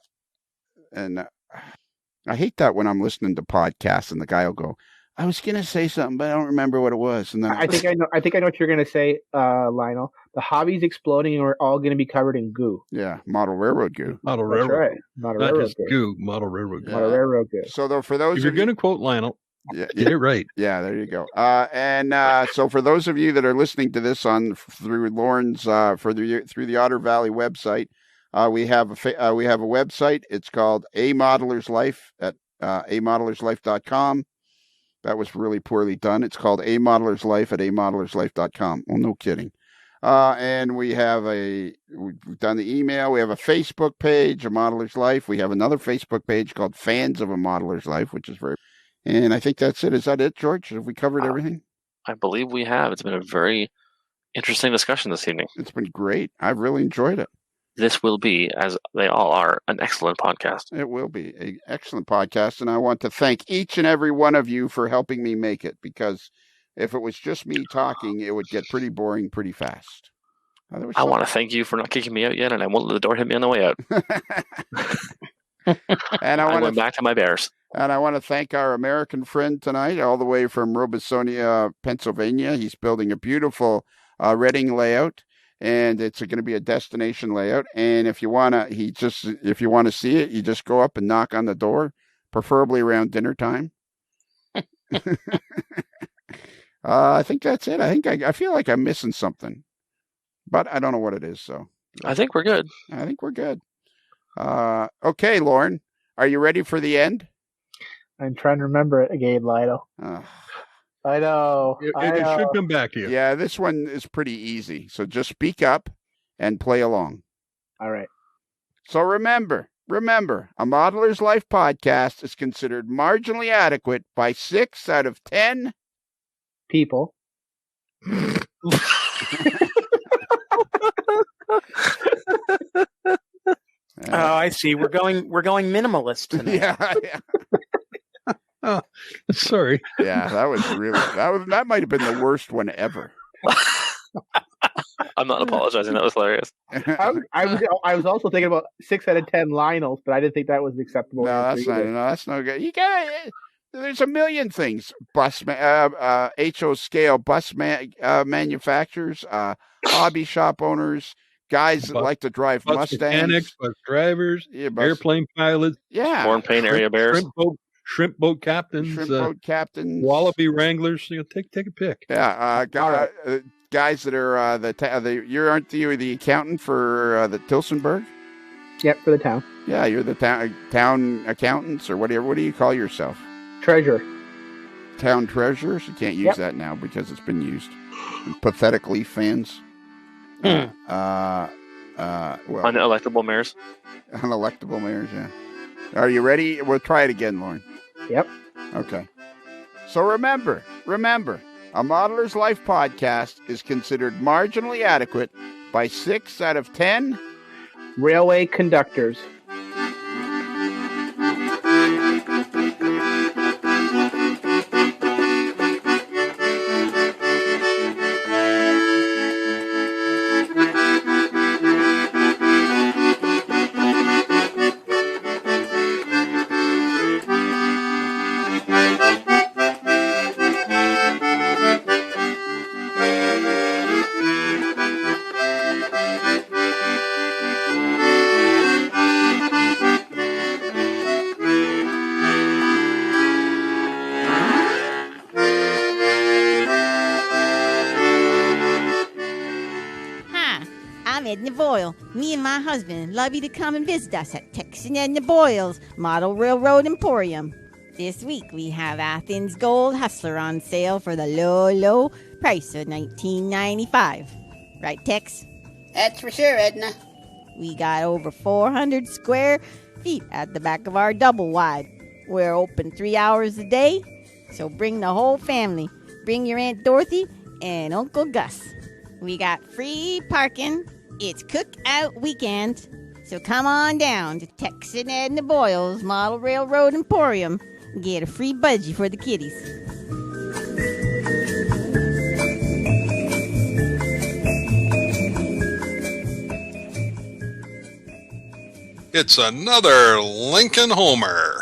hate that when I'm listening to podcasts and the guy will go, "I was going to say something, but I don't remember what it was." And then I think I know what you're going to say, Lionel. The hobby's exploding, and we're all going to be covered in goo. Yeah, model railroad goo. Model That's railroad. right. Model Not railroad just goo. Model railroad goo. Model railroad goo. So though, for those If you're going to quote Lionel, get it right. Yeah, there you go. So for those of you that are listening to this through Lorne's through the Otter Valley website, we have a website. It's called A Modeler's Life at amodellerslife.com. That was really poorly done. It's called A Modeler's Life at amodellerslife.com. Well, no kidding. And we've done the email. We have a Facebook page, A Modeler's Life. We have another Facebook page called Fans of A Modeler's Life, which is very. And I think that's it. Is that it, George? Have we covered everything? I believe we have. It's been a very interesting discussion this evening. It's been great. I've really enjoyed it. This will be, as they all are, an excellent podcast. It will be an excellent podcast, and I want to thank each and every one of you for helping me make it, because if it was just me talking, it would get pretty boring pretty fast. I want to thank you for not kicking me out yet, and I won't let the door hit me on the way out. And I went back to my Bears. And I want to thank our American friend tonight, all the way from Robesonia, Pennsylvania. He's building a beautiful Reading layout, and it's going to be a destination layout. And if you want to see it, you just go up and knock on the door, preferably around dinner time. I think that's it. I feel like I'm missing something, but I don't know what it is. So I think we're good. Okay, Lorne, are you ready for the end? I'm trying to remember it again, Lionel. I know. It should come back to you. Yeah, this one is pretty easy. So just speak up and play along. All right. So remember, A Modeler's Life podcast is considered marginally adequate by 6 out of 10 people. Oh, I see. We're going minimalist tonight. Yeah. Oh, sorry. Yeah, that might have been the worst one ever. I'm not apologizing. That was hilarious. I was also thinking about 6 out of 10 Lionels, but I didn't think that was acceptable. No, that's no good. You got there's a million things. HO scale bus manufacturers, hobby shop owners, guys that like to drive Mustangs, mechanics, bus drivers, airplane pilots, Corn paint area bears, shrimp boat captains, wallaby wranglers. Take a pick. Yeah, guys that are aren't you the accountant for the Tillsonburg? Yep, for the town. Yeah, you're the town accountants or whatever. What do you call yourself? Treasurer. Town treasurers. You can't use that now because it's been used. Pathetic Leaf fans. Unelectable mayors. Unelectable mayors, yeah. Are you ready? We'll try it again, Lorne. Yep. Okay. So remember, A Modeler's Life podcast is considered marginally adequate by 6 out of 10 railway conductors. Well, me and my husband love you to come and visit us at Texan Edna Boyle's Model Railroad Emporium. This week we have Athens Gold Hustler on sale for the low, low price of $19.95. Right, Tex? That's for sure, Edna. We got over 400 square feet at the back of our double wide. We're open 3 hours a day, so bring the whole family. Bring your Aunt Dorothy and Uncle Gus. We got free parking. It's cookout weekend, so come on down to Texan Edna Boyle's Model Railroad Emporium and get a free budgie for the kiddies. It's another Lincoln Homer.